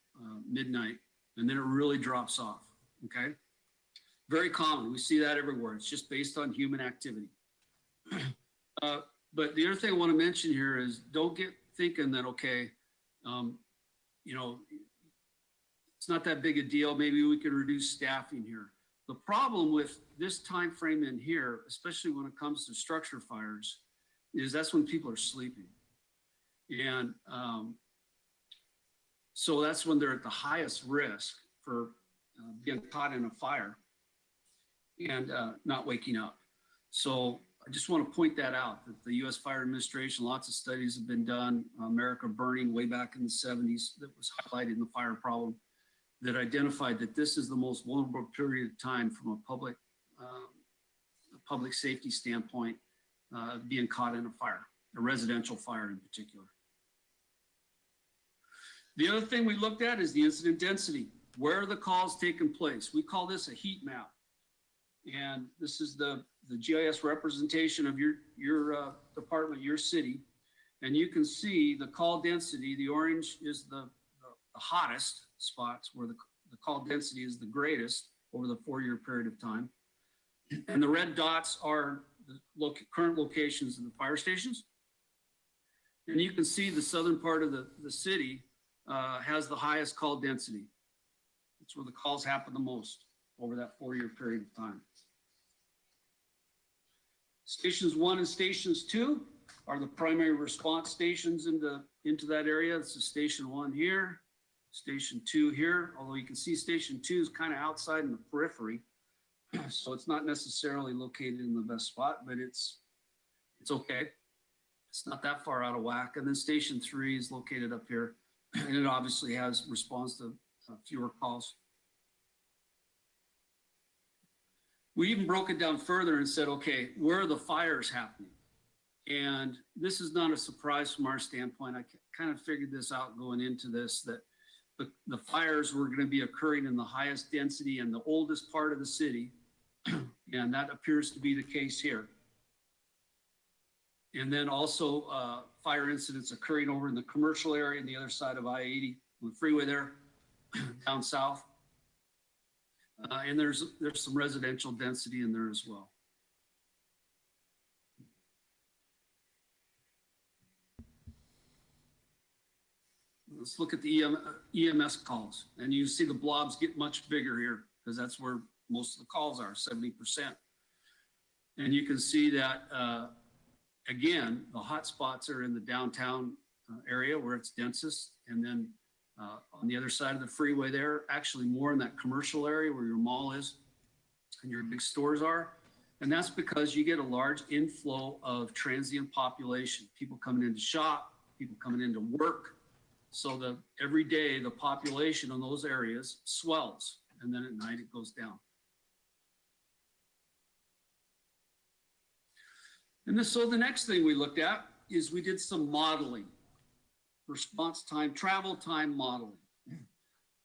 midnight, and then it really drops off, okay? Very common, we see that everywhere. It's just based on human activity. But the other thing I want to mention here is don't get thinking that, okay, you know, it's not that big a deal. Maybe we can reduce staffing here. The problem with this time frame in here, especially when it comes to structure fires, is that's when people are sleeping. And so that's when they're at the highest risk for being caught in a fire and not waking up. So I just want to point that out, that the U.S. Fire Administration, lots of studies have been done, America Burning way back in the 70s, that was highlighting the fire problem, that identified that this is the most vulnerable period of time from a public safety standpoint, being caught in a fire, a residential fire in particular. The other thing we looked at is the incident density. Where are the calls taking place? We call this a heat map. And this is the GIS representation of your department, your city. And you can see the call density. The orange is the hottest spots where the call density is the greatest over the 4-year period of time. And the red dots are the current locations of the fire stations. And you can see the southern part of the city has the highest call density. It's where the calls happen the most over that 4-year period of time. Stations 1 and stations 2 are the primary response stations into that area. This is station 1 here, station 2 here, although you can see station 2 is kind of outside in the periphery. So it's not necessarily located in the best spot, but it's okay. It's not that far out of whack. And then station 3 is located up here, and it obviously has response to fewer calls. We even broke it down further and said, okay, where are the fires happening? And this is not a surprise from our standpoint. I kind of figured this out going into this, that the fires were going to be occurring in the highest density and the oldest part of the city. And that appears to be the case here. And then also fire incidents occurring over in the commercial area on the other side of I-80, on the freeway there, down south. And there's some residential density in there as well. Let's look at the EMS calls, and you see the blobs get much bigger here because that's where most of the calls are, 70%. And you can see that, again, the hot spots are in the downtown area where it's densest, and then on the other side of the freeway there, actually more in that commercial area where your mall is and your big stores are. And that's because you get a large inflow of transient population, people coming in to shop, people coming in to work. So every day the population in those areas swells, and then at night it goes down. And so the next thing we looked at is we did some modeling. Response time, travel time modeling.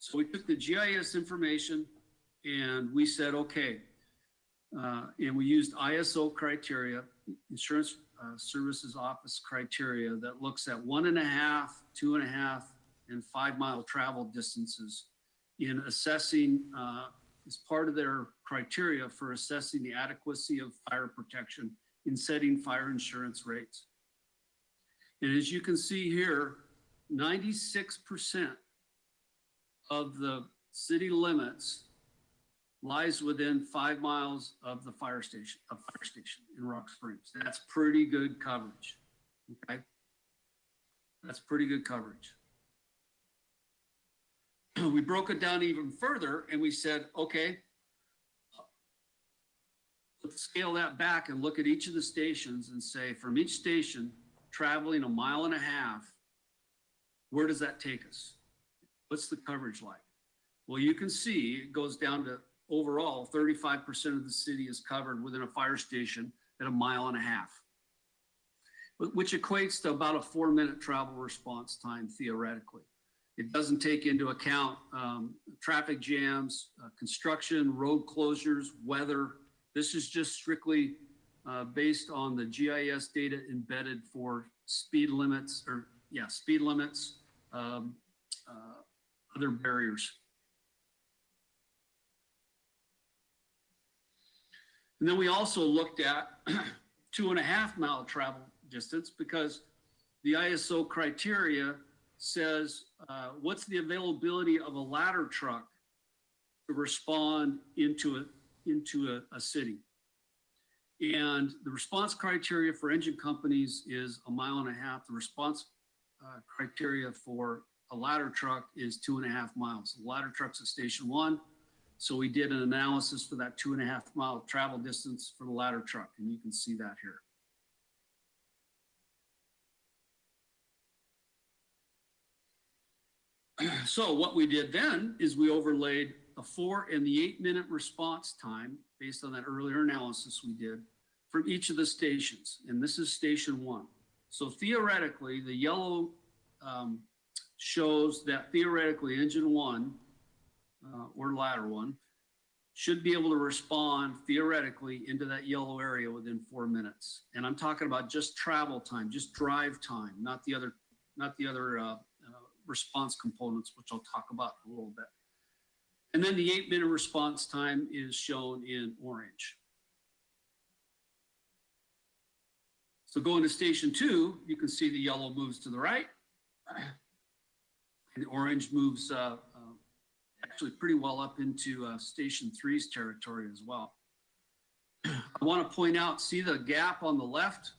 So we took the GIS information and we said, okay, and we used ISO criteria, Insurance Services Office criteria that looks at 1.5, 2.5, and 5 mile travel distances in assessing, as part of their criteria for assessing the adequacy of fire protection in setting fire insurance rates. And as you can see here, 96% of the city limits lies within 5 miles of the fire station in Rock Springs. That's pretty good coverage, okay? That's pretty good coverage. We broke it down even further and we said, okay, let's scale that back and look at each of the stations and say, from each station traveling 1.5 miles, where does that take us? What's the coverage like? Well, you can see it goes down to overall 35% of the city is covered within a fire station at 1.5 miles, which equates to about a 4-minute travel response time theoretically. It doesn't take into account traffic jams, construction, road closures, weather. This is just strictly based on the GIS data embedded for speed limits, other barriers. And then we also looked at 2.5 mile travel distance because the ISO criteria says, what's the availability of a ladder truck to respond into a city? And the response criteria for engine companies is 1.5 miles. The response criteria for a ladder truck is 2.5 miles. The ladder truck's at station 1. So we did an analysis for that 2.5 mile travel distance for the ladder truck, and you can see that here. So what we did then is we overlaid a 4 and the 8-minute response time based on that earlier analysis we did from each of the stations. And this is station 1. So theoretically, the yellow shows that theoretically engine 1 or ladder 1 should be able to respond theoretically into that yellow area within 4 minutes. And I'm talking about just travel time, just drive time, not the other response components, which I'll talk about in a little bit. And then the 8-minute response time is shown in orange. So going to station 2, you can see the yellow moves to the right. And the orange moves actually pretty well up into station 3's territory as well. I want to point out, see the gap on the left?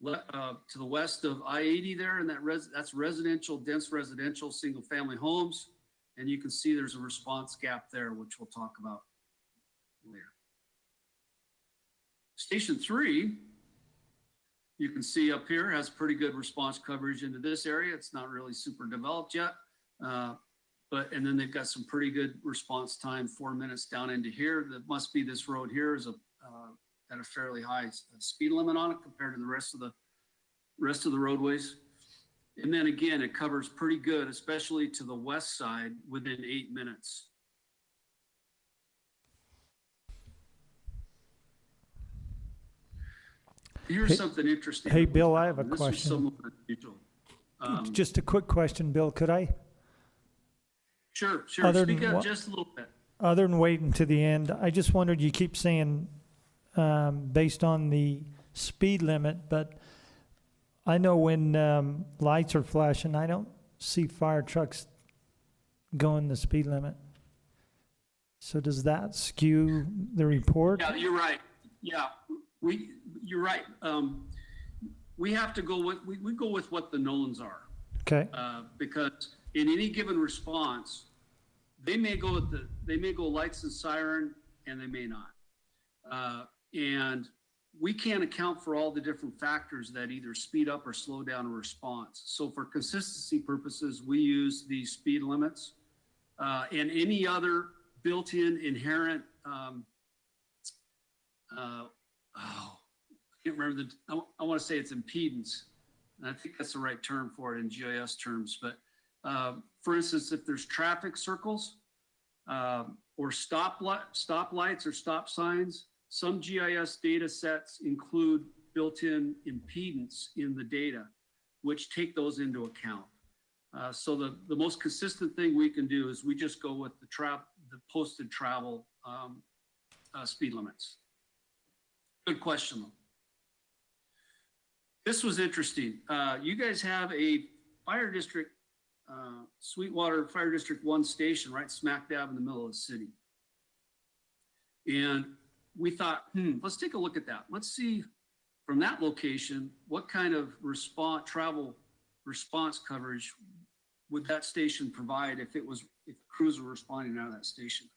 To the west of I-80 there, and that's residential, dense residential, single family homes. And you can see there's a response gap there, which we'll talk about later. Station 3, you can see up here, has pretty good response coverage into this area. It's not really super developed yet, and then they've got some pretty good response time, 4 minutes down into here. That must be this road here is at a fairly high speed limit on it compared to the rest of the roadways. And then again, it covers pretty good, especially to the west side within 8 minutes. Here's something interesting. Hey, Bill, I have a This question. is somewhat unusual. Just a quick question, Bill, could I? Sure. Other Speak than up just a little bit. Other than waiting to the end, I just wondered, you keep saying based on the speed limit, but I know when lights are flashing, I don't see fire trucks going the speed limit. So does that skew the report? Yeah, you're right. Yeah, you're right. We have to go with, we go with what the knowns are. Okay. Because in any given response, they may go lights and siren, and they may not. And we can't account for all the different factors that either speed up or slow down a response. So for consistency purposes, we use these speed limits and any other built-in inherent, I can't remember I want to say it's impedance. And I think that's the right term for it in GIS terms, but for instance, if there's traffic circles or stoplights or stop signs, some GIS data sets include built-in impedance in the data, which take those into account. So the most consistent thing we can do is we just go with the posted travel speed limits. Good question, though. This was interesting. You guys have a fire district, Sweetwater Fire District 1 station right smack dab in the middle of the city. And we thought, let's take a look at that. Let's see from that location, what kind of travel response coverage would that station provide if crews were responding out of that station.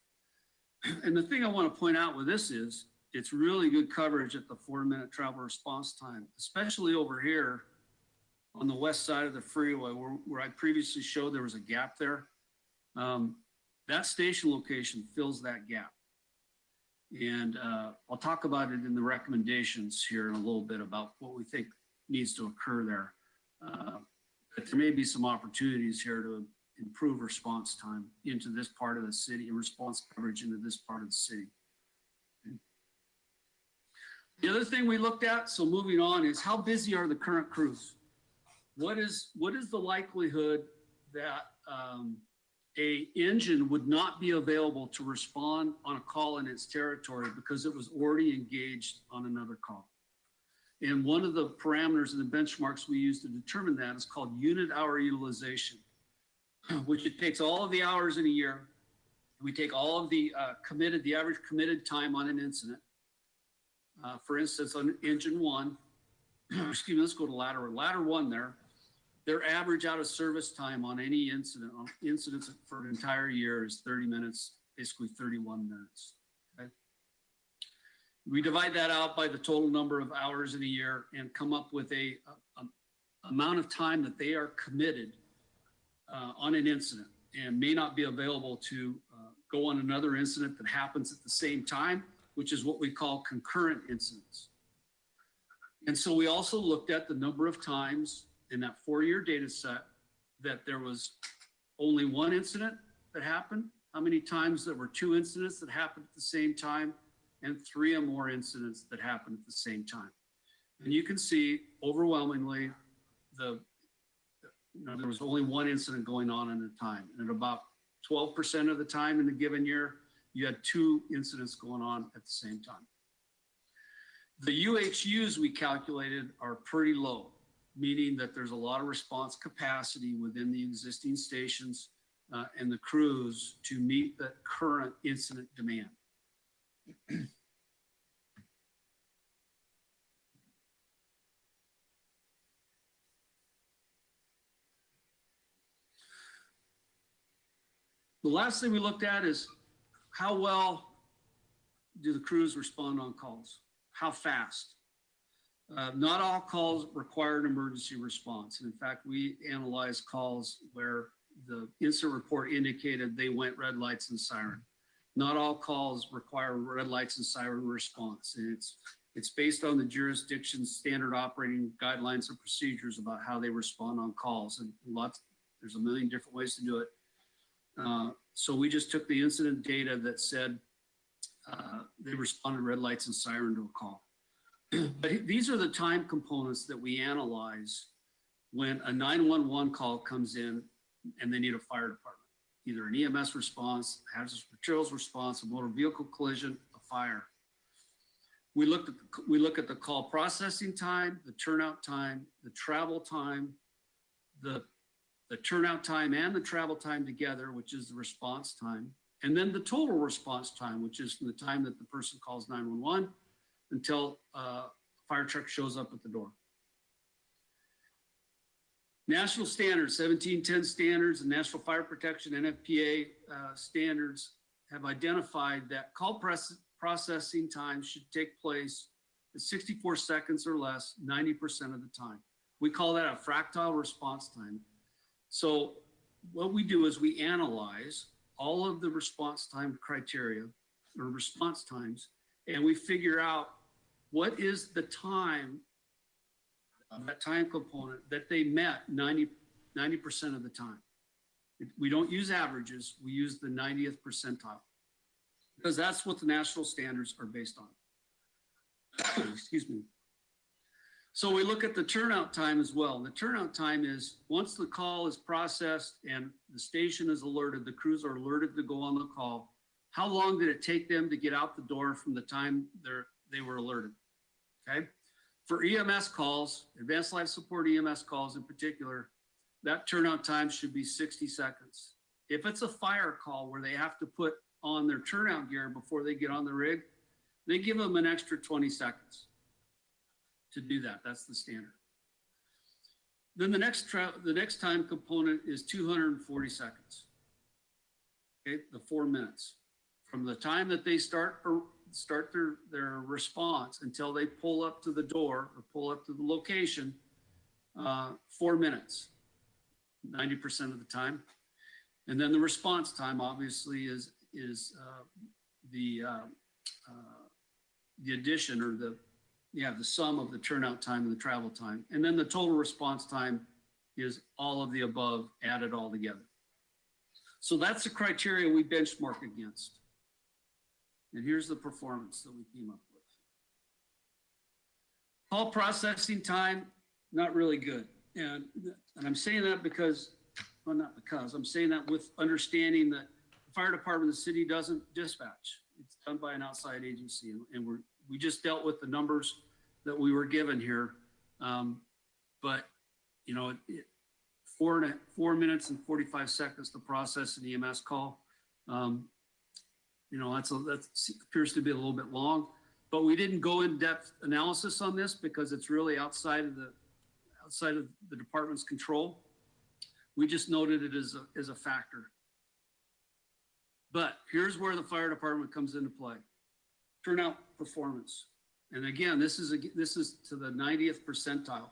And the thing I want to point out with this is, it's really good coverage at the 4-minute travel response time, especially over here on the west side of the freeway where I previously showed there was a gap there. That station location fills that gap. And I'll talk about it in the recommendations here in a little bit about what we think needs to occur there. But there may be some opportunities here to improve response time into this part of the city and response coverage into this part of the city. The other thing we looked at, so moving on, is how busy are the current crews? What is the likelihood that a engine would not be available to respond on a call in its territory because it was already engaged on another call? And one of the parameters and the benchmarks we use to determine that is called unit hour utilization, which it takes all of the hours in a year. We take all of the the average committed time on an incident. For instance, on engine 1, excuse me, let's go to ladder 1 there. Their average out of service time on any incidents for an entire year is 30 minutes, basically 31 minutes. Okay? We divide that out by the total number of hours in a year and come up with a amount of time that they are committed on an incident and may not be available to go on another incident that happens at the same time, which is what we call concurrent incidents. And so we also looked at the number of times in that 4-year data set that there was only one incident that happened, how many times there were 2 incidents that happened at the same time, and 3 or more incidents that happened at the same time. And you can see overwhelmingly there was only one incident going on at a time. And at about 12% of the time in a given year, you had 2 incidents going on at the same time. The UHUs we calculated are pretty low, meaning that there's a lot of response capacity within the existing stations and the crews to meet the current incident demand. The last thing we looked at is how well do the crews respond on calls? How fast? Not all calls require an emergency response. And in fact, we analyzed calls where the incident report indicated they went red lights and siren. Not all calls require red lights and siren response. And it's based on the jurisdiction's standard operating guidelines and procedures about how they respond on calls. And there's a million different ways to do it. So we just took the incident data that said they responded red lights and siren to a call. But these are the time components that we analyze when a 911 call comes in and they need a fire department, either an EMS response, hazardous materials response, a motor vehicle collision, a fire. We look at the call processing time, the turnout time, the travel time, the turnout time and the travel time together, which is the response time, and then the total response time, which is from the time that the person calls 911 until a fire truck shows up at the door. National standards, 1710 standards and National Fire Protection, NFPA standards have identified that call processing time should take place at 64 seconds or less, 90% of the time. We call that a fractile response time. So what we do is we analyze all of the response time criteria or response times, and we figure out what is the time, that time component that they met 90% of the time. We don't use averages, we use the 90th percentile, because that's what the national standards are based on. Excuse me. So we look at the turnout time as well. The turnout time is once the call is processed and the station is alerted, the crews are alerted to go on the call, how long did it take them to get out the door from the time they were alerted, okay? For EMS calls, advanced life support EMS calls in particular, that turnout time should be 60 seconds. If it's a fire call where they have to put on their turnout gear before they get on the rig, they give them an extra 20 seconds to do that. That's the standard. Then the next time component is 240 seconds. Okay, the 4 minutes. From the time that they start their response until they pull up to the door or pull up to the location, 4 minutes, 90% of the time. And then the response time obviously is the addition or the sum of the turnout time and the travel time. And then the total response time is all of the above added all together. So that's the criteria we benchmark against. And here's the performance that we came up with. Call processing time, not really good. And I'm saying that because, well, not because, I'm saying that with understanding that the fire department of the city doesn't dispatch. It's done by an outside agency. And we just dealt with the numbers that we were given here. But, you know, 4 minutes and 45 seconds to process an EMS call. You know, that appears to be a little bit long, but we didn't go in depth analysis on this because it's really outside of the department's control. We just noted it as a factor. But here's where the fire department comes into play. Turnout performance. And again, this is to the 90th percentile.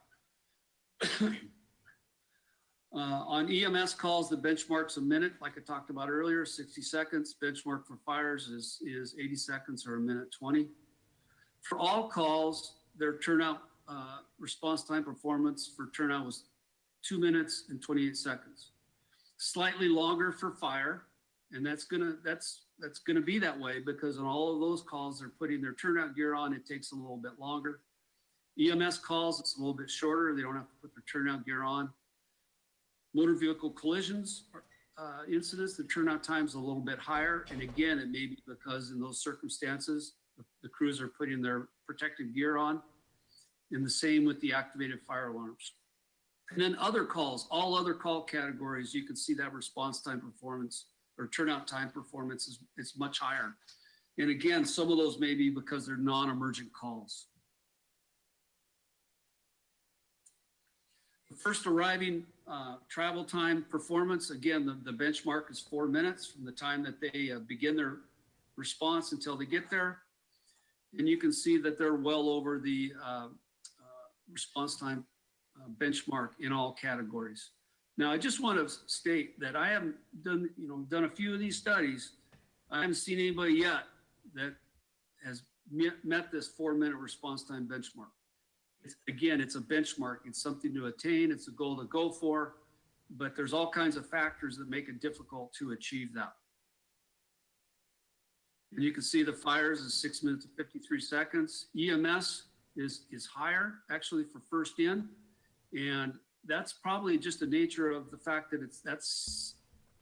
On EMS calls, the benchmark's a minute, like I talked about earlier, 60 seconds. Benchmark for fires is 80 seconds or a minute 20. For all calls, their turnout response time performance for turnout was 2 minutes and 28 seconds. Slightly longer for fire, and that's gonna be that way because on all of those calls, they're putting their turnout gear on. It takes a little bit longer. EMS calls, it's a little bit shorter. They don't have to put their turnout gear on. Motor vehicle collisions incidents, the turnout time is a little bit higher. And again, it may be because in those circumstances, the crews are putting their protective gear on. And the same with the activated fire alarms. And then other calls, all other call categories, you can see that response time performance or turnout time performance is much higher. And again, some of those may be because they're non-emergent calls. The first arriving travel time performance, again, the benchmark is 4 minutes from the time that they begin their response until they get there. And you can see that they're well over the response time benchmark in all categories. Now, I just want to state that I haven't done a few of these studies. I haven't seen anybody yet that has met this 4 minute response time benchmark. It's a benchmark. It's something to attain. It's a goal to go for, but there's all kinds of factors that make it difficult to achieve that. And you can see the fires is 6 minutes and 53 seconds. EMS is higher actually for first in. And that's probably just the nature of the fact that that's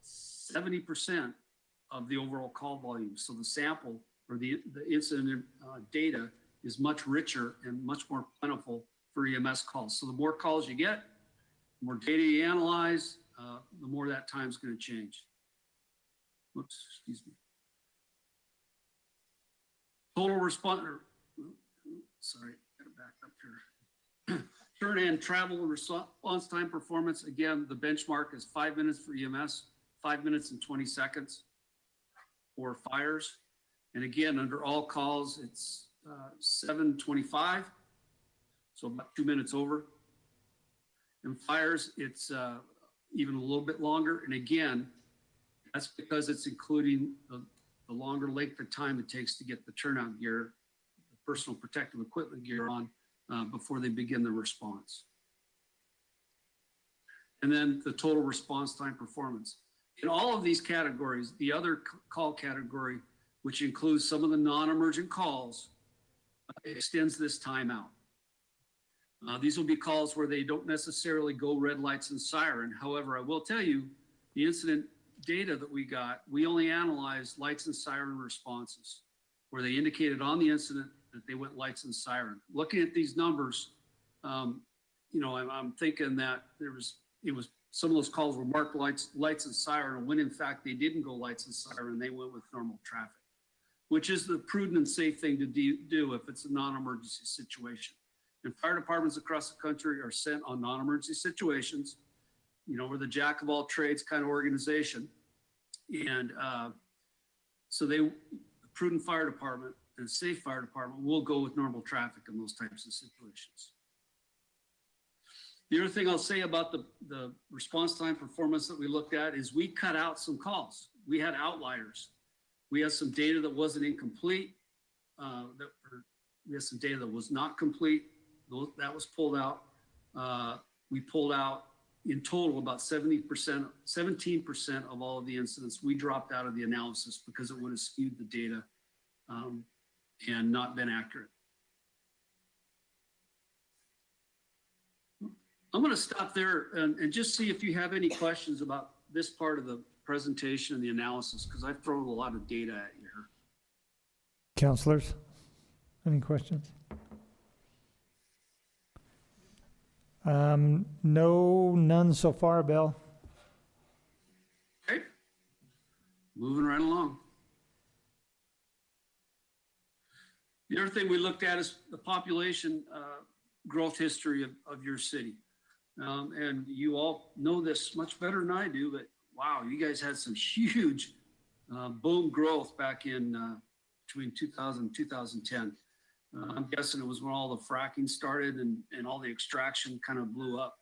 70% of the overall call volume. So the sample or the incident data is much richer and much more plentiful for EMS calls. So the more calls you get, the more data you analyze, the more that time's going to change. Whoops, excuse me. Total responder, sorry, gotta back up here. Turn and travel response time performance. Again, the benchmark is 5 minutes for EMS, 5 minutes and 20 seconds for fires. And again, under all calls, it's 7:25, so about 2 minutes over. And fires, it's even a little bit longer. And again, that's because it's including the longer length of time it takes to get the turnout gear, the personal protective equipment gear on before they begin the response. And then the total response time performance. In all of these categories, the other call category, which includes some of the non-emergent calls, extends this time out. These will be calls where they don't necessarily go red lights and siren. However, I will tell you, the incident data that we got, we only analyzed lights and siren responses, where they indicated on the incident that they went lights and siren. Looking at these numbers, you know, I'm thinking that some of those calls were marked lights and siren, when in fact they didn't go lights and siren, they went with normal traffic, which is the prudent and safe thing to do if it's a non-emergency situation. And fire departments across the country are sent on non-emergency situations. You know, we're the jack of all trades kind of organization. And so a prudent fire department and a safe fire department will go with normal traffic in those types of situations. The other thing I'll say about the response time performance that we looked at is we cut out some calls. We had outliers. We had some data that wasn't incomplete. We had some data that was not complete. That was pulled out. We pulled out in total about 17% of all of the incidents we dropped out of the analysis because it would have skewed the data and not been accurate. I'm going to stop there and just see if you have any questions about this part of the presentation and the analysis, because I've thrown a lot of data at you here. Councilors, any questions? No, none so far, Bill. Okay, moving right along. The other thing we looked at is the population growth history of your city. And you all know this much better than I do, but wow, you guys had some huge boom growth back in between 2000 and 2010. I'm guessing it was when all the fracking started and all the extraction kind of blew up.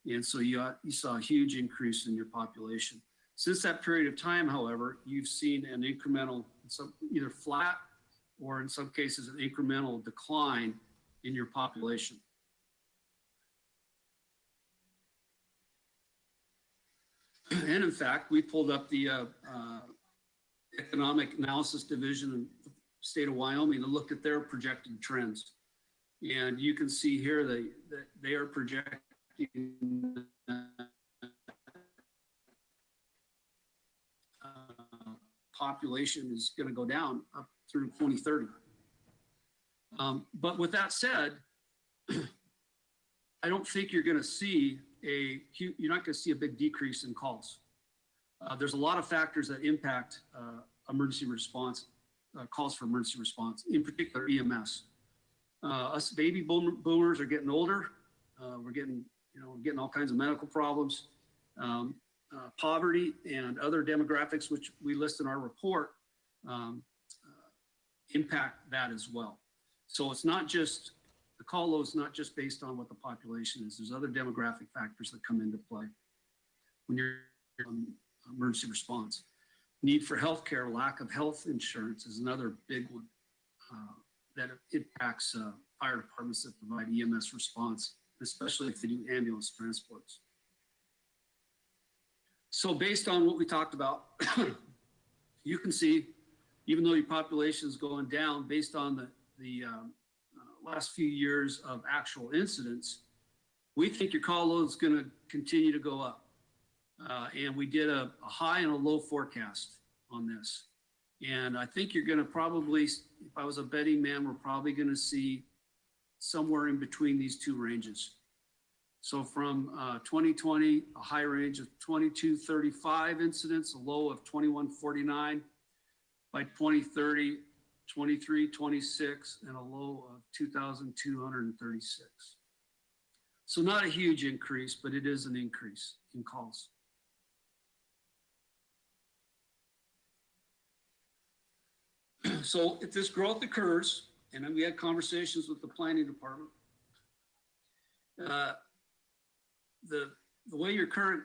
And so you saw a huge increase in your population. Since that period of time, however, you've seen an incremental, either flat or in some cases an incremental decline in your population. And in fact, we pulled up the Economic Analysis Division in the state of Wyoming to look at their projected trends. And you can see here that they are projecting population is going to go down up through 2030. But with that said, I don't think you're going to see you're not going to see a big decrease in calls. There's a lot of factors that impact emergency response, calls for emergency response, in particular EMS. Us baby boomers are getting older. We're getting all kinds of medical problems. Poverty and other demographics, which we list in our report, impact that as well. So it's not just, the call load is not just based on what the population is. There's other demographic factors that come into play when you're on emergency response. Need for healthcare, lack of health insurance is another big one that impacts fire departments that provide EMS response, especially if they do ambulance transports. So based on what we talked about, you can see, even though your population is going down, based on the last few years of actual incidents, we think your call load is going to continue to go up. And we did a high and a low forecast on this. And I think you're going to probably, if I was a betting man, we're probably going to see somewhere in between these two ranges. So from 2020, a high range of 2235 incidents, a low of 2149. By 2030, 2326, and a low of 2,236. So not a huge increase, but it is an increase in calls. So if this growth occurs, and then we had conversations with the planning department, the way your current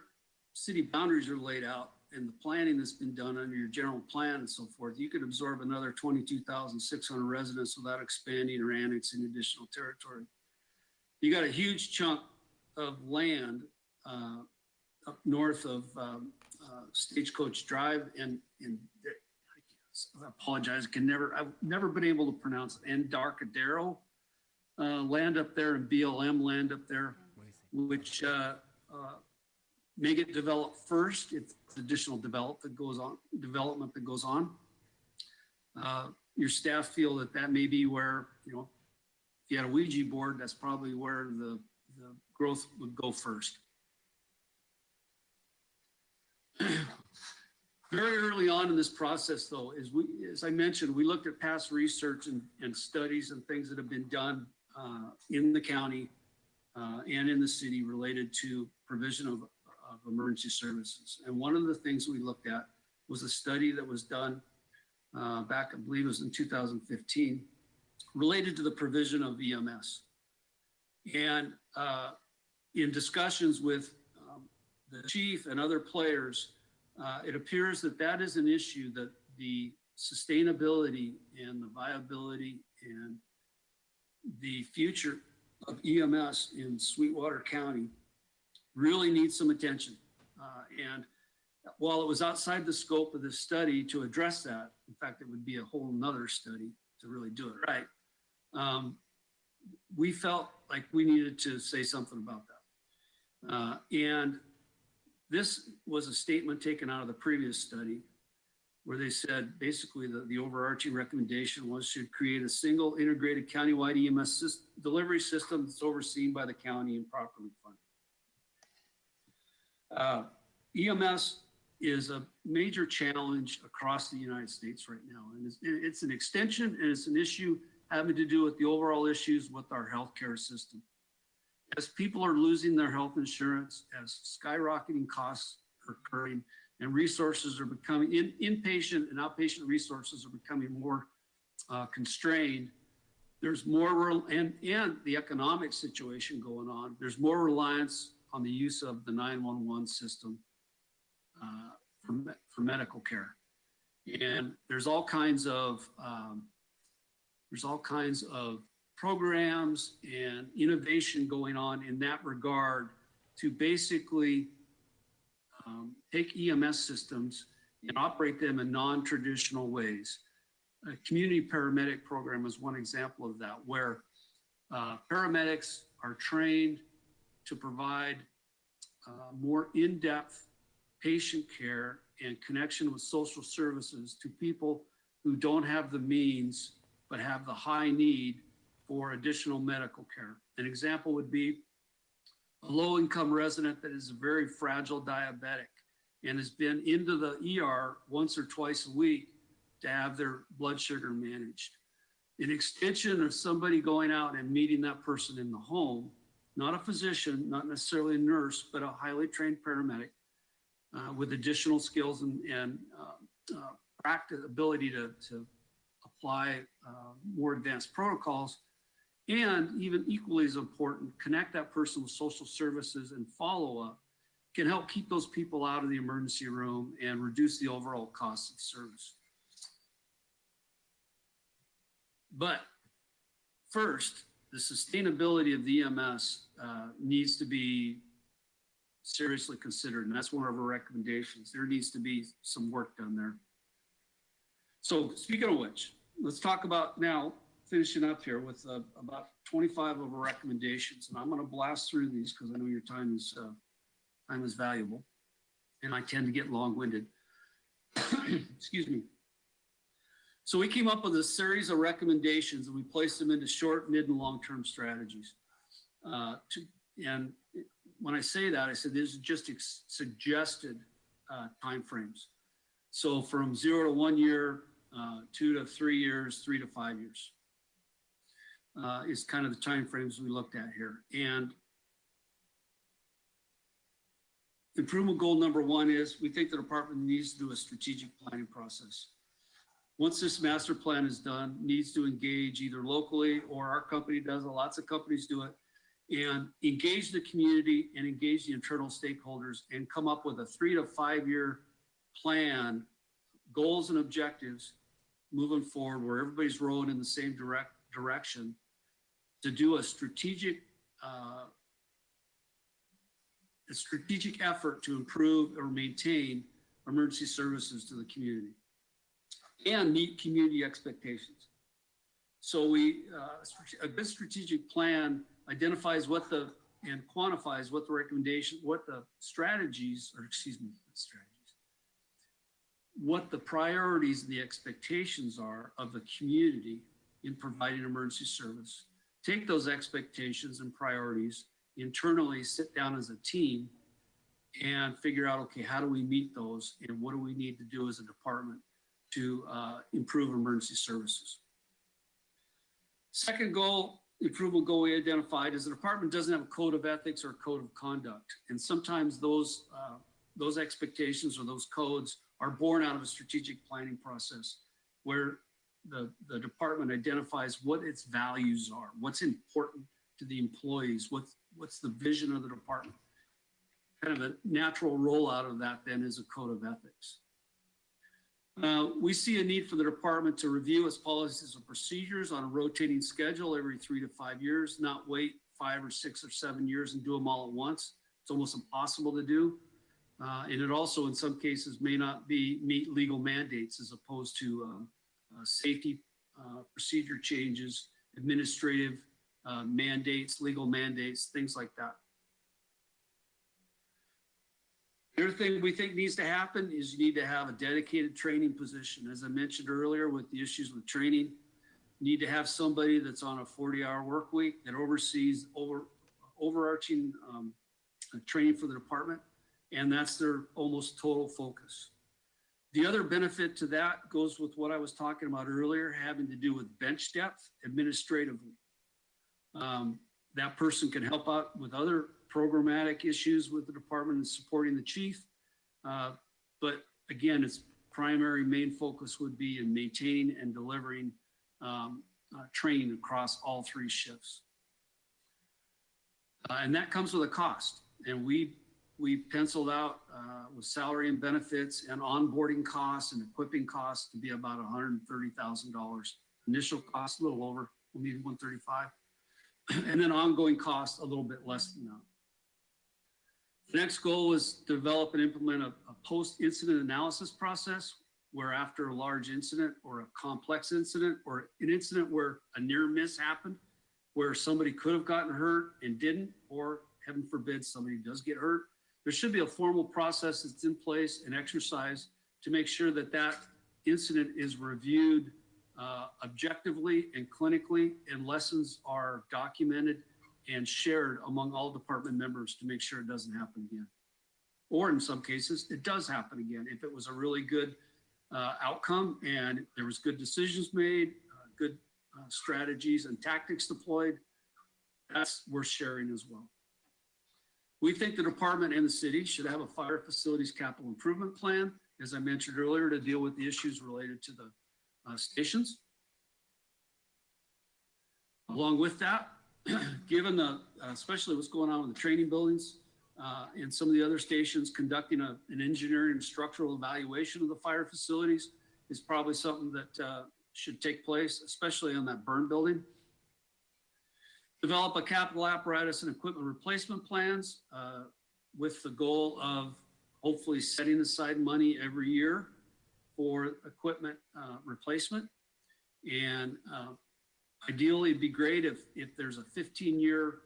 city boundaries are laid out and the planning that's been done under your general plan and so forth, you could absorb another 22,600 residents without expanding or annexing additional territory. You got a huge chunk of land up north of Stagecoach Drive, and I apologize, I've never been able to pronounce it, Embarcadero land up there, and BLM land up there, which may get developed first. It's additional development that goes on. Your staff feel that may be where, if you had a Ouija board, that's probably where the growth would go first. Very early on in this process, though, as I mentioned, we looked at past research and studies and things that have been done in the county and in the city related to provision of emergency services. And one of the things we looked at was a study that was done back, I believe it was in 2015, related to the provision of EMS. And in discussions with the chief and other players, it appears that is an issue that the sustainability and the viability and the future of EMS in Sweetwater County really needs some attention. And while it was outside the scope of this study to address that, in fact, it would be a whole nother study to really do it right. We felt like we needed to say something about that. And this was a statement taken out of the previous study where they said basically the overarching recommendation was to create a single integrated countywide EMS delivery system that's overseen by the county and properly funded. EMS is a major challenge across the United States right now. And it's an extension, and it's an issue having to do with the overall issues with our healthcare system. As people are losing their health insurance, as skyrocketing costs are occurring, and resources are becoming, inpatient and outpatient resources are becoming more constrained, there's more, and the economic situation going on, there's more reliance on the use of the 911 system for medical care. And there's all kinds of programs and innovation going on in that regard to basically take EMS systems and operate them in non-traditional ways. A community paramedic program is one example of that, where paramedics are trained to provide more in-depth patient care and connection with social services to people who don't have the means but have the high need for additional medical care. An example would be a low-income resident that is a very fragile diabetic and has been into the ER once or twice a week to have their blood sugar managed. An extension of somebody going out and meeting that person in the home, not a physician, not necessarily a nurse, but a highly trained paramedic with additional skills and practice ability to apply more advanced protocols. And even equally as important, connect that person with social services and follow up can help keep those people out of the emergency room and reduce the overall cost of service. But first, the sustainability of the EMS needs to be seriously considered, and that's one of our recommendations. There needs to be some work done there. So speaking of which, let's talk about now, finishing up here with about 25 of our recommendations, and I'm going to blast through these because I know your time is valuable, and I tend to get long-winded. Excuse me. So we came up with a series of recommendations, and we placed them into short, mid, and long-term strategies. And when I say that, I said these are just suggested timeframes. So from 0 to 1 year, 2 to 3 years, 3 to 5 years. Is kind of the timeframes we looked at here. And improvement goal number 1 is we think the department needs to do a strategic planning process. Once this master plan is done, needs to engage either locally or our company does it, lots of companies do it, and engage the community and engage the internal stakeholders and come up with a 3 to 5 year plan, goals and objectives moving forward where everybody's rowing in the same direction to do a strategic a strategic effort to improve or maintain emergency services to the community and meet community expectations. So a good strategic plan identifies and quantifies what the recommendation, what the strategies, or excuse me, strategies, what the priorities and the expectations are of the community in providing emergency service. Take those expectations and priorities, internally sit down as a team and figure out, okay, how do we meet those and what do we need to do as a department to improve emergency services? Second goal, improvement goal we identified is the department doesn't have a code of ethics or a code of conduct. And sometimes those expectations or those codes are born out of a strategic planning process where the department identifies what its values are, what's important to the employees, what's the vision of the department. Kind of a natural rollout of that then is a code of ethics. We see a need for the department to review its policies and procedures on a rotating schedule every 3 to 5 years, not wait 5 or 6 or 7 years and do them all at once. It's almost impossible to do. And it also, in some cases, may not meet legal mandates as opposed to safety procedure changes, administrative mandates, legal mandates, things like that. The other thing we think needs to happen is you need to have a dedicated training position. As I mentioned earlier with the issues with training, you need to have somebody that's on a 40-hour work week that oversees overarching training for the department, and that's their almost total focus. The other benefit to that goes with what I was talking about earlier, having to do with bench depth administratively. That person can help out with other programmatic issues with the department and supporting the chief. But again, its primary main focus would be in maintaining and delivering training across all 3 shifts. And that comes with a cost. And we penciled out with salary and benefits and onboarding costs and equipping costs to be about $130,000. Initial cost, a little over, we'll need $135,000. And then ongoing costs, a little bit less than that. The next goal was to develop and implement a post-incident analysis process where after a large incident or a complex incident or an incident where a near miss happened, where somebody could have gotten hurt and didn't, or heaven forbid, somebody does get hurt, there should be a formal process that's in place and exercised to make sure that that incident is reviewed objectively and clinically, and lessons are documented and shared among all department members to make sure it doesn't happen again. Or in some cases, it does happen again. If it was a really good outcome and there was good decisions made, good strategies and tactics deployed, that's worth sharing as well. We think the department and the city should have a fire facilities capital improvement plan, as I mentioned earlier, to deal with the issues related to the stations. Along with that, given especially what's going on with the training buildings and some of the other stations, conducting an engineering and structural evaluation of the fire facilities is probably something that should take place, especially on that Bern building. Develop a capital apparatus and equipment replacement plans with the goal of hopefully setting aside money every year for equipment replacement. And ideally, it'd be great if there's a 15-year,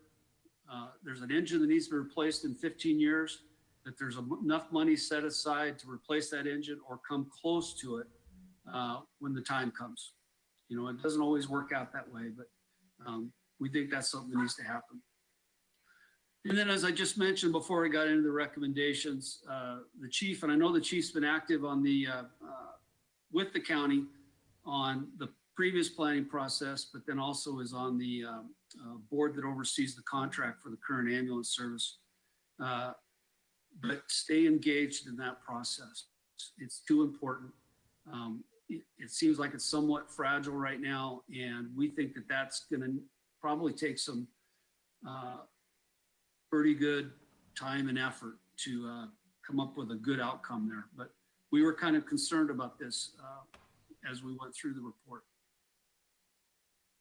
there's an engine that needs to be replaced in 15 years, that there's enough money set aside to replace that engine or come close to it when the time comes. You know, it doesn't always work out that way, but we think that's something that needs to happen. And then, as I just mentioned before I got into the recommendations, the chief, and I know the chief's been active on the with the county on the previous planning process, but then also is on the board that oversees the contract for the current ambulance service. But stay engaged in that process. It's too important. It seems like it's somewhat fragile right now, and we think that that's going to probably take some pretty good time and effort to come up with a good outcome there. But we were kind of concerned about this as we went through the report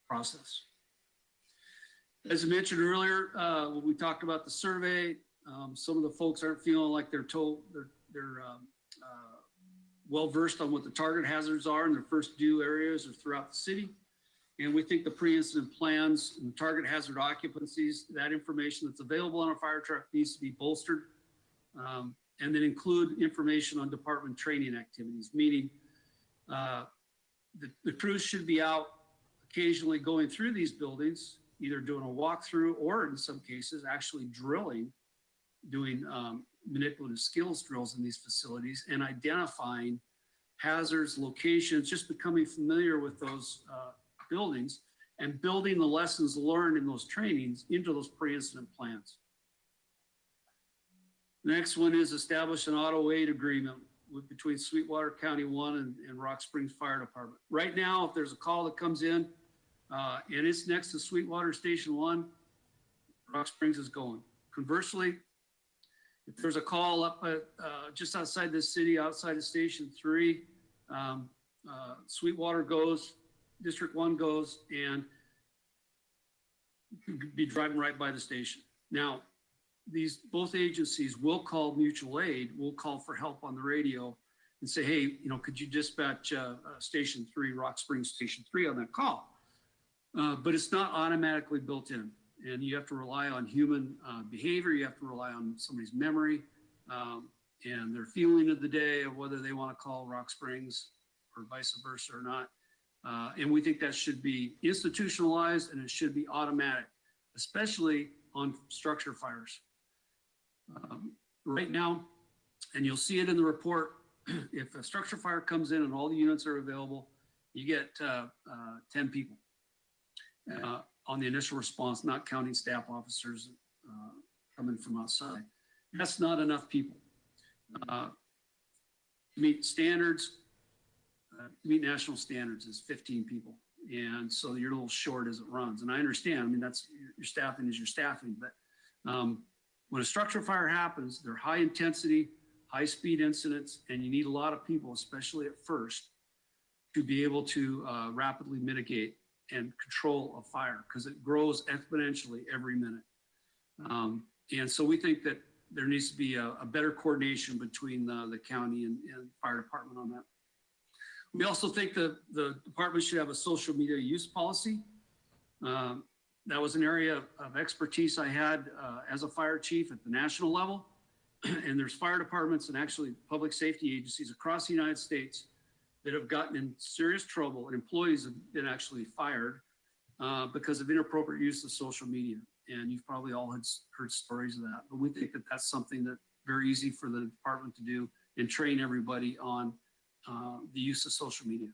process. As I mentioned earlier, when we talked about the survey, Some of the folks aren't feeling like they're well versed on what the target hazards are in their first due areas or throughout the city. And we think the pre-incident plans and target hazard occupancies, that information that's available on a fire truck needs to be bolstered. And then include information on department training activities, meaning the crews should be out occasionally going through these buildings, either doing a walkthrough or in some cases actually drilling, doing manipulative skills drills in these facilities and identifying hazards, locations, just becoming familiar with those buildings and building the lessons learned in those trainings into those pre-incident plans. The next one is establish an auto aid agreement between Sweetwater County 1 and Rock Springs Fire Department. Right now, if there's a call that comes in and it's next to Sweetwater Station 1, Rock Springs is going. Conversely, if there's a call up at, just outside this city, outside of Station 3, Sweetwater goes, District 1 goes, and you could be driving right by the station. Now, both agencies will call mutual aid, will call for help on the radio and say, hey, could you dispatch Station 3, Rock Springs Station 3 on that call? But it's not automatically built in. And you have to rely on human behavior. You have to rely on somebody's memory and their feeling of the day of whether they want to call Rock Springs or vice versa or not. And we think that should be institutionalized and it should be automatic, especially on structure fires. Right now, and you'll see it in the report, if a structure fire comes in and all the units are available, you get 10 people on the initial response, not counting staff officers coming from outside. That's not enough people. To meet standards, meet national standards is 15 people. And so you're a little short as it runs. And I understand, that's your staffing is your staffing, but when a structure fire happens, they're high intensity, high speed incidents, and you need a lot of people, especially at first, to be able to rapidly mitigate and control a fire because it grows exponentially every minute. And so we think that there needs to be a better coordination between the county and fire department on that. We also think that the department should have a social media use policy. That was an area of expertise I had as a fire chief at the national level. And there's fire departments and actually public safety agencies across the United States that have gotten in serious trouble and employees have been actually fired because of inappropriate use of social media. And you've probably all heard stories of that. But we think that that's something that very easy for the department to do and train everybody on the use of social media.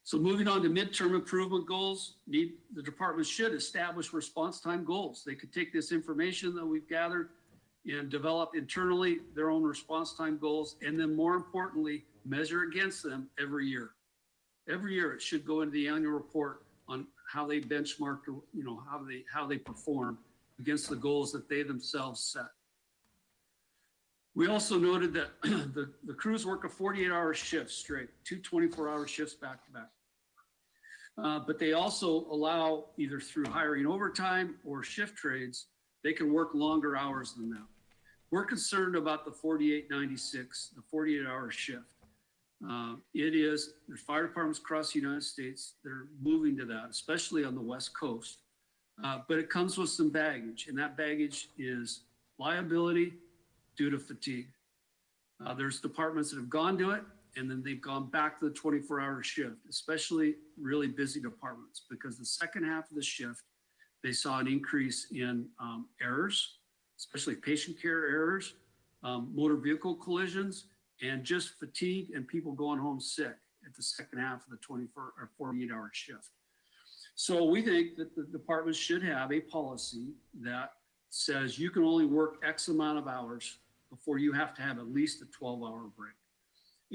So moving on to midterm improvement goals, the department should establish response time goals. They could take this information that we've gathered and develop internally their own response time goals, and then more importantly, measure against them every year. Every year it should go into the annual report on how they benchmark, how they perform against the goals that they themselves set. We also noted that the crews work a 48-hour shift straight, 2 24-hour shifts back to back. But they also allow, either through hiring overtime or shift trades, they can work longer hours than that. We're concerned about the 48-96, the 48-hour shift. There's fire departments across the United States that are moving to that, especially on the West Coast. But it comes with some baggage, and that baggage is liability due to fatigue. There's departments that have gone to it, and then they've gone back to the 24-hour shift, especially really busy departments, because the second half of the shift, they saw an increase in errors, especially patient care errors, motor vehicle collisions, and just fatigue and people going home sick at the second half of the 24 or 48-hour shift. So we think that the department should have a policy that says you can only work X amount of hours before you have to have at least a 12-hour break.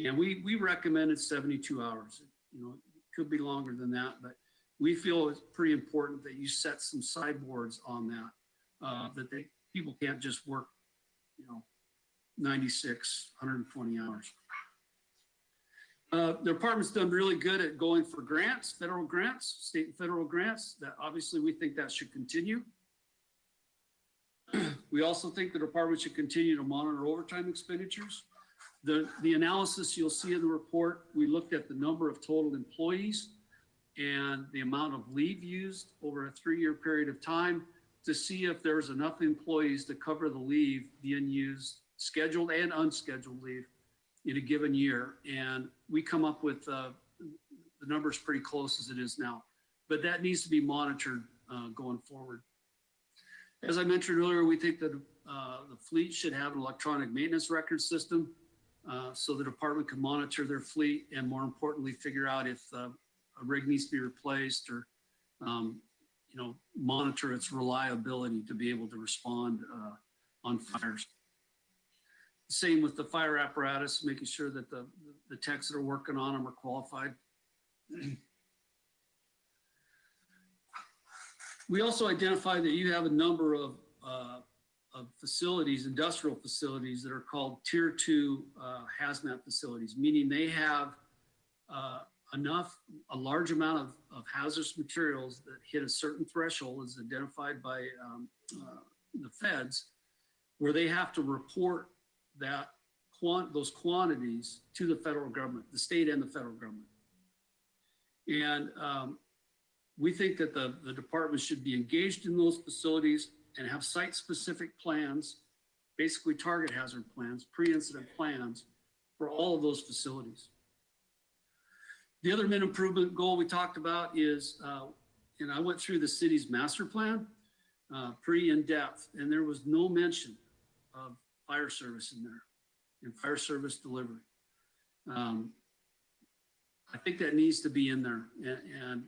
And we recommended 72 hours. It could be longer than that, but we feel it's pretty important that you set some sideboards on that, people can't just work, 96, 120 hours. The department's done really good at going for grants, federal grants, state and federal grants. That obviously we think that should continue. We also think the department should continue to monitor overtime expenditures. The analysis you'll see in the report, we looked at the number of total employees and the amount of leave used over a 3-year period of time to see if there's enough employees to cover the leave being used, scheduled and unscheduled leave in a given year. And we come up with the numbers pretty close as it is now, but that needs to be monitored going forward. As I mentioned earlier, we think that the fleet should have an electronic maintenance record system so the department can monitor their fleet and, more importantly, figure out if a rig needs to be replaced or, monitor its reliability to be able to respond on fires. Same with the fire apparatus, making sure that the techs that are working on them are qualified. We also identify that you have a number of facilities, industrial facilities that are called Tier 2 hazmat facilities, meaning they have a large amount of hazardous materials that hit a certain threshold as identified by the feds, where they have to report those quantities to the federal government, the state and the federal government. And we think that the department should be engaged in those facilities and have site-specific plans, basically target hazard plans, pre-incident plans for all of those facilities. The other min improvement goal we talked about is, and I went through the city's master plan pretty in-depth, and there was no mention of fire service in there and fire service delivery. I think that needs to be in there, and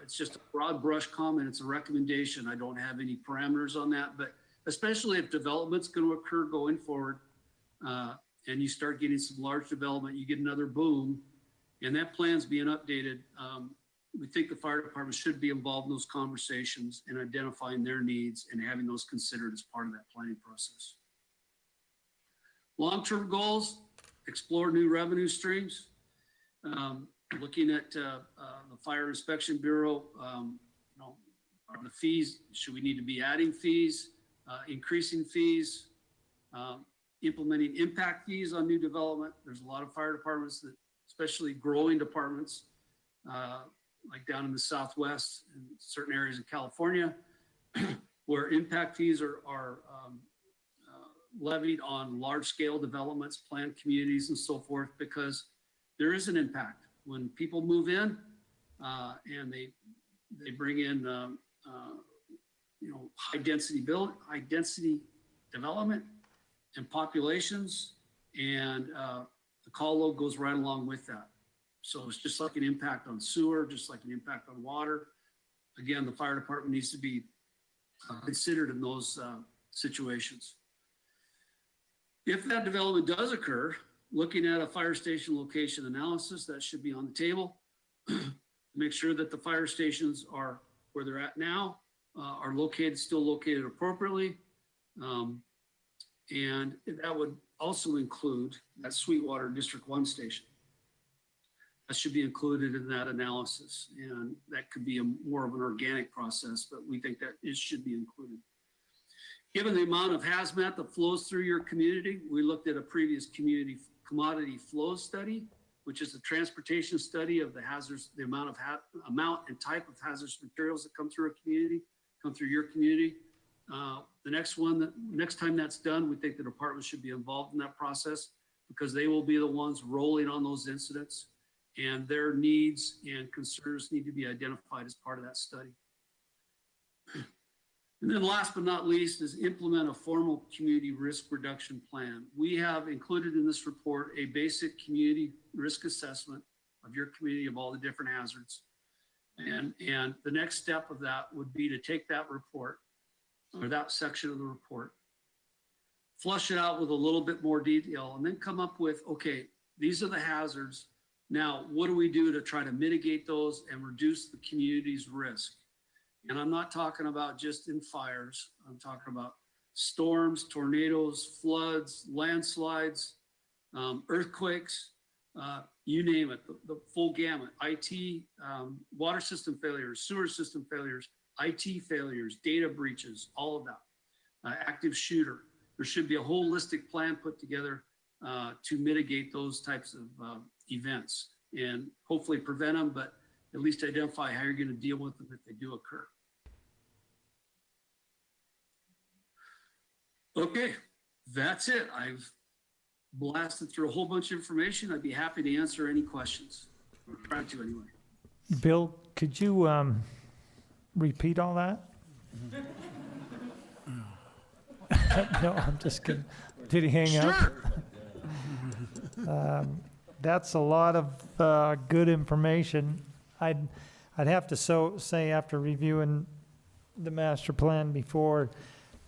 it's just a broad brush comment. It's a recommendation. I don't have any parameters on that, but especially if development's going to occur going forward, and you start getting some large development, you get another boom, and that plan's being updated. We think the fire department should be involved in those conversations and identifying their needs and having those considered as part of that planning process. Long-term goals: explore new revenue streams. Looking at the Fire Inspection Bureau, are the fees, should we need to be adding fees, increasing fees, implementing impact fees on new development? There's a lot of fire departments that, especially growing departments, like down in the Southwest and certain areas of California, where impact fees are levied on large-scale developments, planned communities, and so forth, because there is an impact. When people move in and they bring in high density development and populations, and the call load goes right along with that. So it's just like an impact on sewer, just like an impact on water. Again, the fire department needs to be considered in those situations. If that development does occur, looking at a fire station location analysis, that should be on the table. Make sure that the fire stations are where they're at now, are still located appropriately. And that would also include that Sweetwater District 1 station. That should be included in that analysis. And that could be more of an organic process, but we think that it should be included. Given the amount of hazmat that flows through your community, we looked at a previous commodity flows study, which is a transportation study of the hazards, the amount and type of hazardous materials that come through your community. The next time that's done, we think the department should be involved in that process, because they will be the ones rolling on those incidents, and their needs and concerns need to be identified as part of that study. And then last but not least is implement a formal community risk reduction plan. We have included in this report a basic community risk assessment of your community of all the different hazards. And the next step of that would be to take that report, or that section of the report, flush it out with a little bit more detail, and then come up with, okay, these are the hazards. Now, what do we do to try to mitigate those and reduce the community's risk? And I'm not talking about just in fires. I'm talking about storms, tornadoes, floods, landslides, earthquakes, you name it, the full gamut. IT, water system failures, sewer system failures, IT failures, data breaches, all of that. active shooter. There should be a holistic plan put together to mitigate those types of events and hopefully prevent them, but at least identify how you're going to deal with them if they do occur. Okay, that's it. I've blasted through a whole bunch of information. I'd be happy to answer any questions. Or try to anyway. Bill, could you repeat all that? No, I'm just kidding. Did he hang up? Sure. That's a lot of good information. I'd have to say after reviewing the master plan before,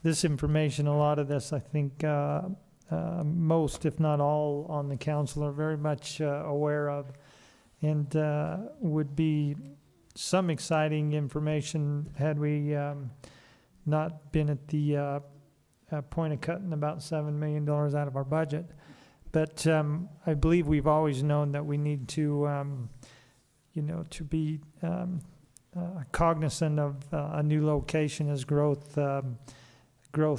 this information, a lot of this, I think most, if not all, on the council are very much aware of, and would be some exciting information had we not been at the point of cutting about $7 million out of our budget. But I believe we've always known that we need to, to be cognizant of a new location as growth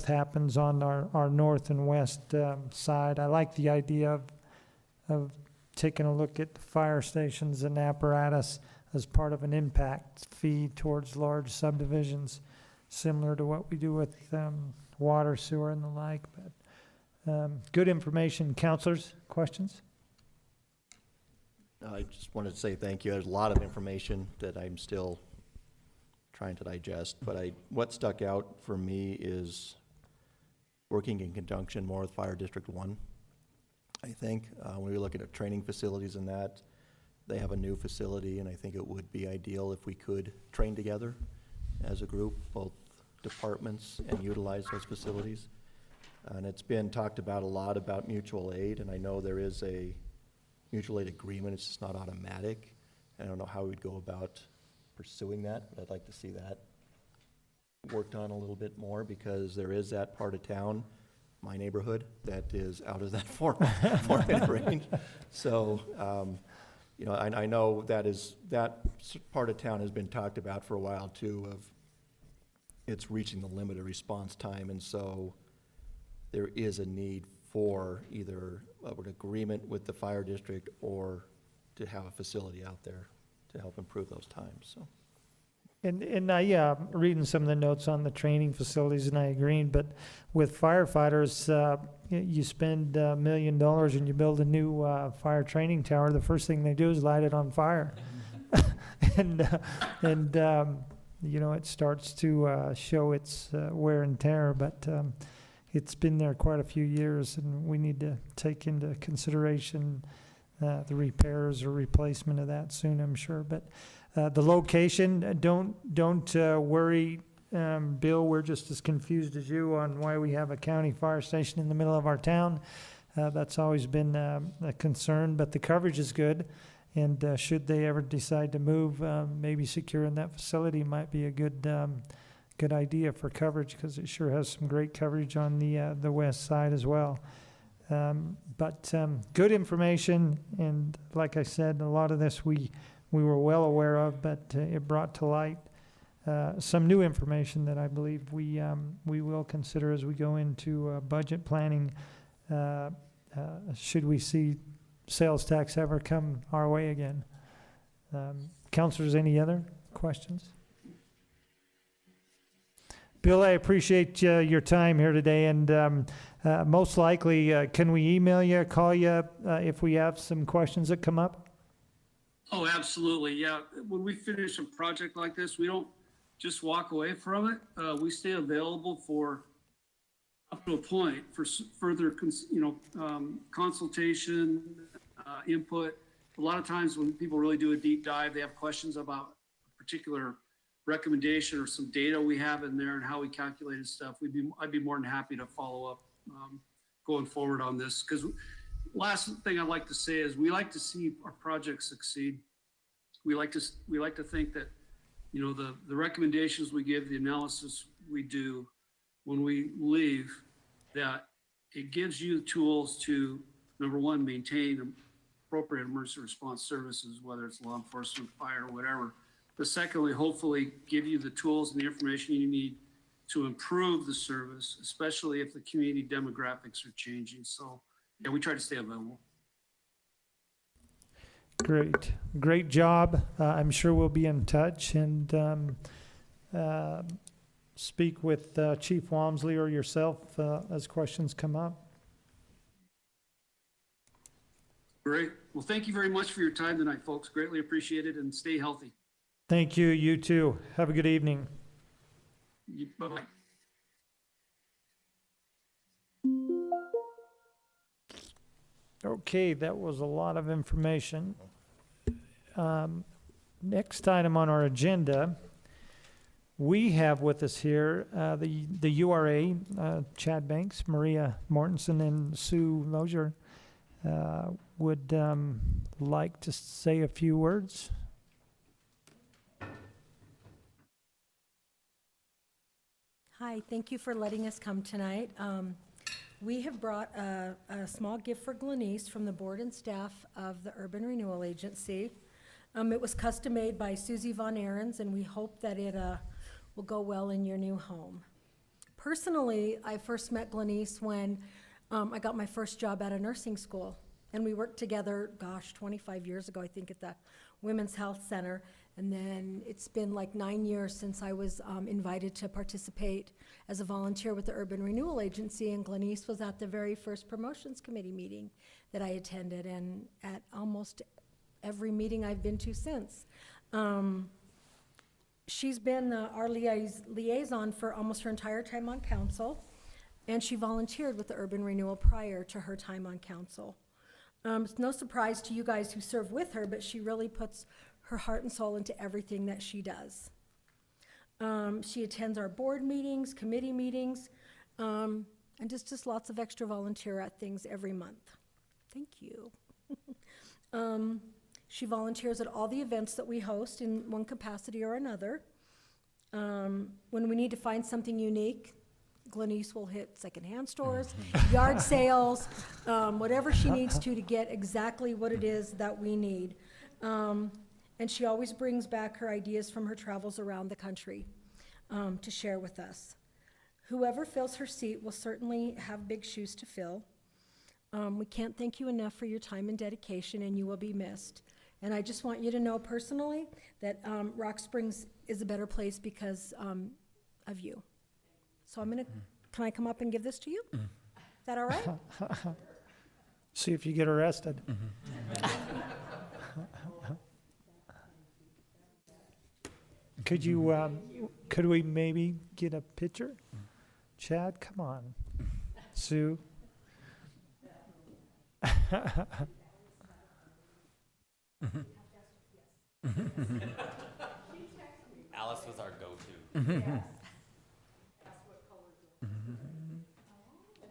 happens on our north and west side. I like the idea of taking a look at the fire stations and apparatus as part of an impact fee towards large subdivisions, similar to what we do with water, sewer, and the like. But good information. Councilors, questions? I just wanted to say thank you. There's a lot of information that I'm still trying to digest, but what stuck out for me is working in conjunction more with Fire District 1. I think when we look at training facilities and that, they have a new facility, and I think it would be ideal if we could train together as a group, both departments, and utilize those facilities. And it's been talked about a lot about mutual aid, and I know there is a mutual aid agreement. It's just not automatic. I don't know how we'd go about pursuing that, but I'd like to see that worked on a little bit more, because there is that part of town, my neighborhood, that is out of that 4-minute range. So, I know that part of town has been talked about for a while too, of it's reaching the limit of response time, and so there is a need for either an agreement with the fire district or to have a facility out there to help improve those times. So. And I reading some of the notes on the training facilities, and I agree. But with firefighters, you spend $1 million and you build a new fire training tower. The first thing they do is light it on fire, and it starts to show its wear and tear. But it's been there quite a few years, and we need to take into consideration the repairs or replacement of that soon, I'm sure. But the location, don't worry, Bill. We're just as confused as you on why we have a county fire station in the middle of our town. That's always been a concern, but the coverage is good. And should they ever decide to move, maybe securing that facility might be a good idea for coverage, because it sure has some great coverage on the west side as well. But good information, and like I said, a lot of this we were well aware of, but it brought to light some new information that I believe we will consider as we go into budget planning. Should we see sales tax ever come our way again? Councilors, any other questions? Bill, I appreciate your time here today, and most likely, can we email you, call you if we have some questions that come up? Oh, absolutely. Yeah. When we finish a project like this, we don't just walk away from it. We stay available for up to a point for further, consultation, input. A lot of times when people really do a deep dive, they have questions about a particular recommendation or some data we have in there and how we calculated stuff. I'd be more than happy to follow up going forward on this, because last thing I'd like to say is we like to see our projects succeed. We like to think that, the recommendations we give, the analysis we do when we leave, that it gives you the tools to, number one, maintain appropriate emergency response services, whether it's law enforcement, fire, whatever. But secondly, hopefully give you the tools and the information you need to improve the service, especially if the community demographics are changing. So yeah, we try to stay available. Great job. I'm sure we'll be in touch and speak with Chief Walmsley or yourself as questions come up. Great. Well, thank you very much for your time tonight, folks. Greatly appreciate it, and stay healthy. Thank you. You too. Have a good evening. Bye-bye. Okay, that was a lot of information. Next item on our agenda, we have with us here the URA, Chad Banks, Maria Mortensen, and Sue Lozier would like to say a few words. Hi, thank you for letting us come tonight. We have brought a small gift for Glenyce from the board and staff of the Urban Renewal Agency. It was custom made by Susie Von Ahrens, and we hope that it will go well in your new home. Personally, I first met Glenyce when I got my first job at a nursing school, and we worked together, 25 years ago, I think, at the Women's Health Center. And then it's been like 9 years since I was invited to participate as a volunteer with the Urban Renewal Agency, and Glenyce was at the very first Promotions Committee meeting that I attended, and at almost every meeting I've been to since. She's been our liaison for almost her entire time on council, and she volunteered with the Urban Renewal prior to her time on council. It's no surprise to you guys who serve with her, but she really puts her heart and soul into everything that she does. She attends our board meetings, committee meetings, and just lots of extra volunteer things every month. Thank you. She volunteers at all the events that we host in one capacity or another. When we need to find something unique, Glenyce will hit secondhand stores, yard sales, whatever she needs to get exactly what it is that we need. And she always brings back her ideas from her travels around the country to share with us. Whoever fills her seat will certainly have big shoes to fill. We can't thank you enough for your time and dedication, and you will be missed. And I just want you to know personally that Rock Springs is a better place because of you. So can I come up and give this to you? Is that all right? See if you get arrested. Could we maybe get a picture? Chad, come on. Sue. Alice was our go-to. And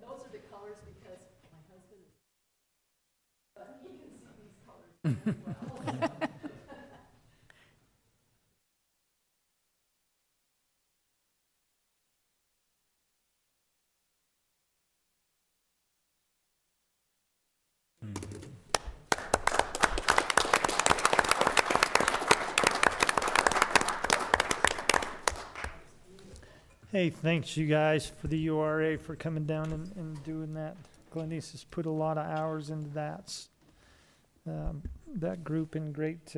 those are the colors because my husband is, but he can see these colors very well. Hey, thanks you guys for the URA for coming down and doing that. Glenyce has put a lot of hours into that group, and great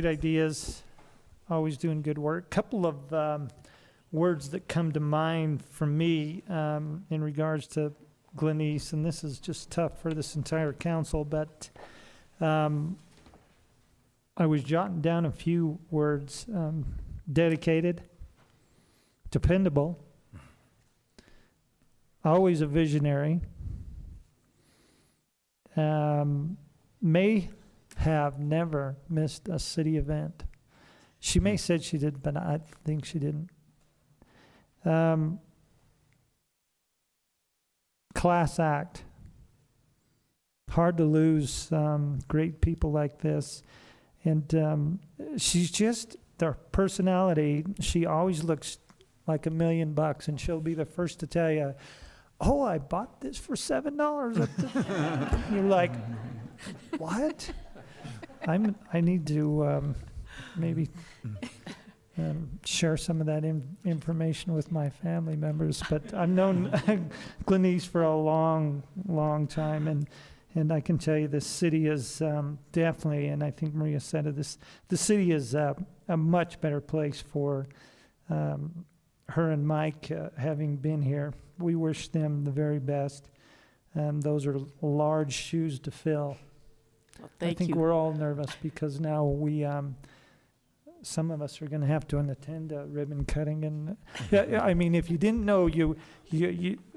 ideas, always doing good work. Couple of words that come to mind for me in regards to Glenyce, and this is just tough for this entire council, but I was jotting down a few words. Dedicated, dependable, always a visionary, may have never missed a city event. She may have said she did, but I think she didn't. Class act. Hard to lose great people like this. And she's just, their personality, she always looks like $1 million, and she'll be the first to tell you, oh, I bought this for $7. You're like, what? I need to maybe share some of that information with my family members. But I've known Glenyce for a long, long time, and I can tell you the city is definitely, and I think Maria said it, the city is a much better place for her and Mike having been here. We wish them the very best. Those are large shoes to fill. Well, I think we're all nervous because now we, some of us are going to have to attend ribbon cutting. And yeah, I mean, if you didn't know, you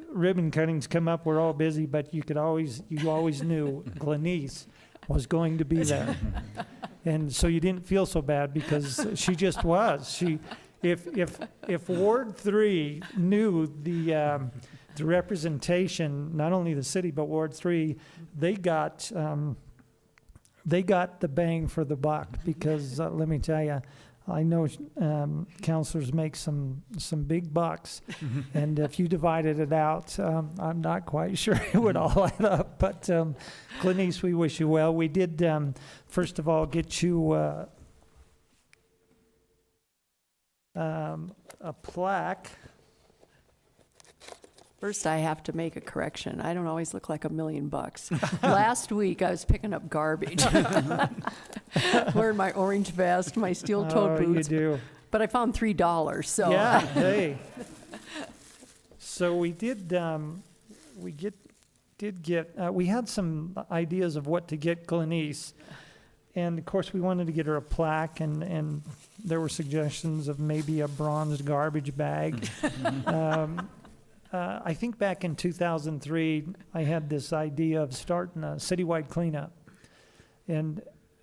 ribbon cuttings come up. We're all busy, but you always knew Glenyce was going to be there, and so you didn't feel so bad because she just was. If Ward 3 knew the representation, not only the city but Ward 3, they got the bang for the buck because let me tell you, I know councilors make some big bucks, and if you divided it out, I'm not quite sure it would all add up. But Glenyce, we wish you well. We did first of all get you a plaque. First, I have to make a correction. I don't always look like $1 million. Last week, I was picking up garbage. Wearing my orange vest, my steel-toed boots. You do. But I found $3, so. Yeah, hey. So we did, we had some ideas of what to get Glenyce. And of course, we wanted to get her a plaque, and there were suggestions of maybe a bronze garbage bag. I think back in 2003, I had this idea of starting a citywide cleanup. And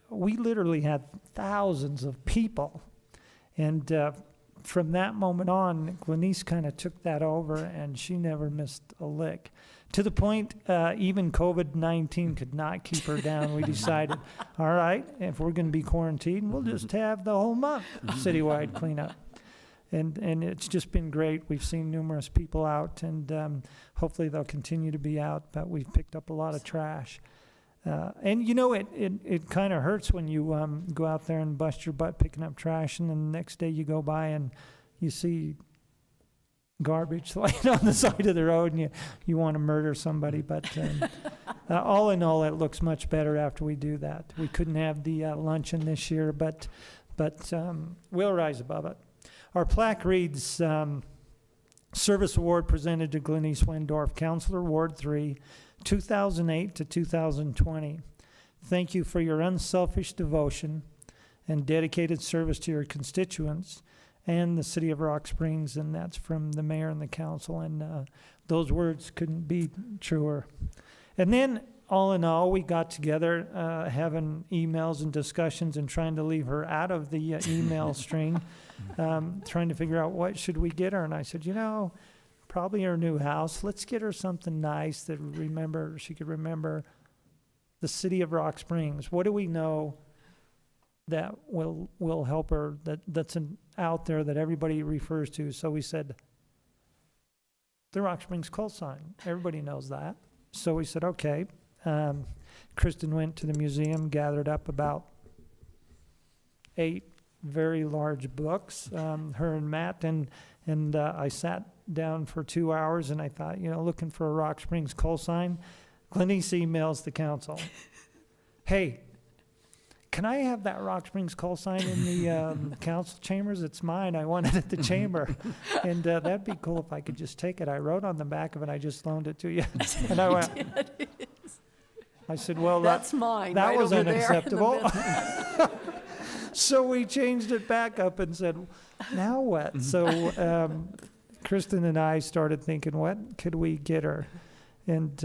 we literally had thousands of people. And from that moment on, Glenyce kind of took that over, and she never missed a lick. To the point, even COVID-19 could not keep her down. We decided, all right, if we're going to be quarantined, we'll just have the whole month citywide cleanup. And it's just been great. We've seen numerous people out, and hopefully they'll continue to be out, but we've picked up a lot of trash. And you know, it kind of hurts when you go out there and bust your butt picking up trash, and then the next day you go by and you see garbage laying on the side of the road, and you want to murder somebody. But all in all, it looks much better after we do that. We couldn't have the luncheon this year, but we'll rise above it. Our plaque reads, Service Award presented to Glenyce Wyndorf, Councilor, Ward 3, 2008 to 2020. Thank you for your unselfish devotion and dedicated service to your constituents and the city of Rock Springs, and that's from the mayor and the council, and those words couldn't be truer. And then, all in all, we got together having emails and discussions and trying to leave her out of the email string, trying to figure out what should we get her. And I said, probably her new house. Let's get her something nice that she could remember the city of Rock Springs. What do we know that will help her, that's out there that everybody refers to? So we said, the Rock Springs call sign. Everybody knows that. So we said, okay. Kristen went to the museum, gathered up about 8 very large books, her and Matt, and I sat down for 2 hours, and I thought, looking for a Rock Springs call sign. Glenyce emails the council. Hey, can I have that Rock Springs call sign in the council chambers? It's mine. I want it at the chamber. And that'd be cool if I could just take it. I wrote on the back of it, I just loaned it to you. And I went, I said, well, that's mine. That right was over there in the unacceptable. middle. So we changed it back up and said, now what? So Kristen and I started thinking, what could we get her? And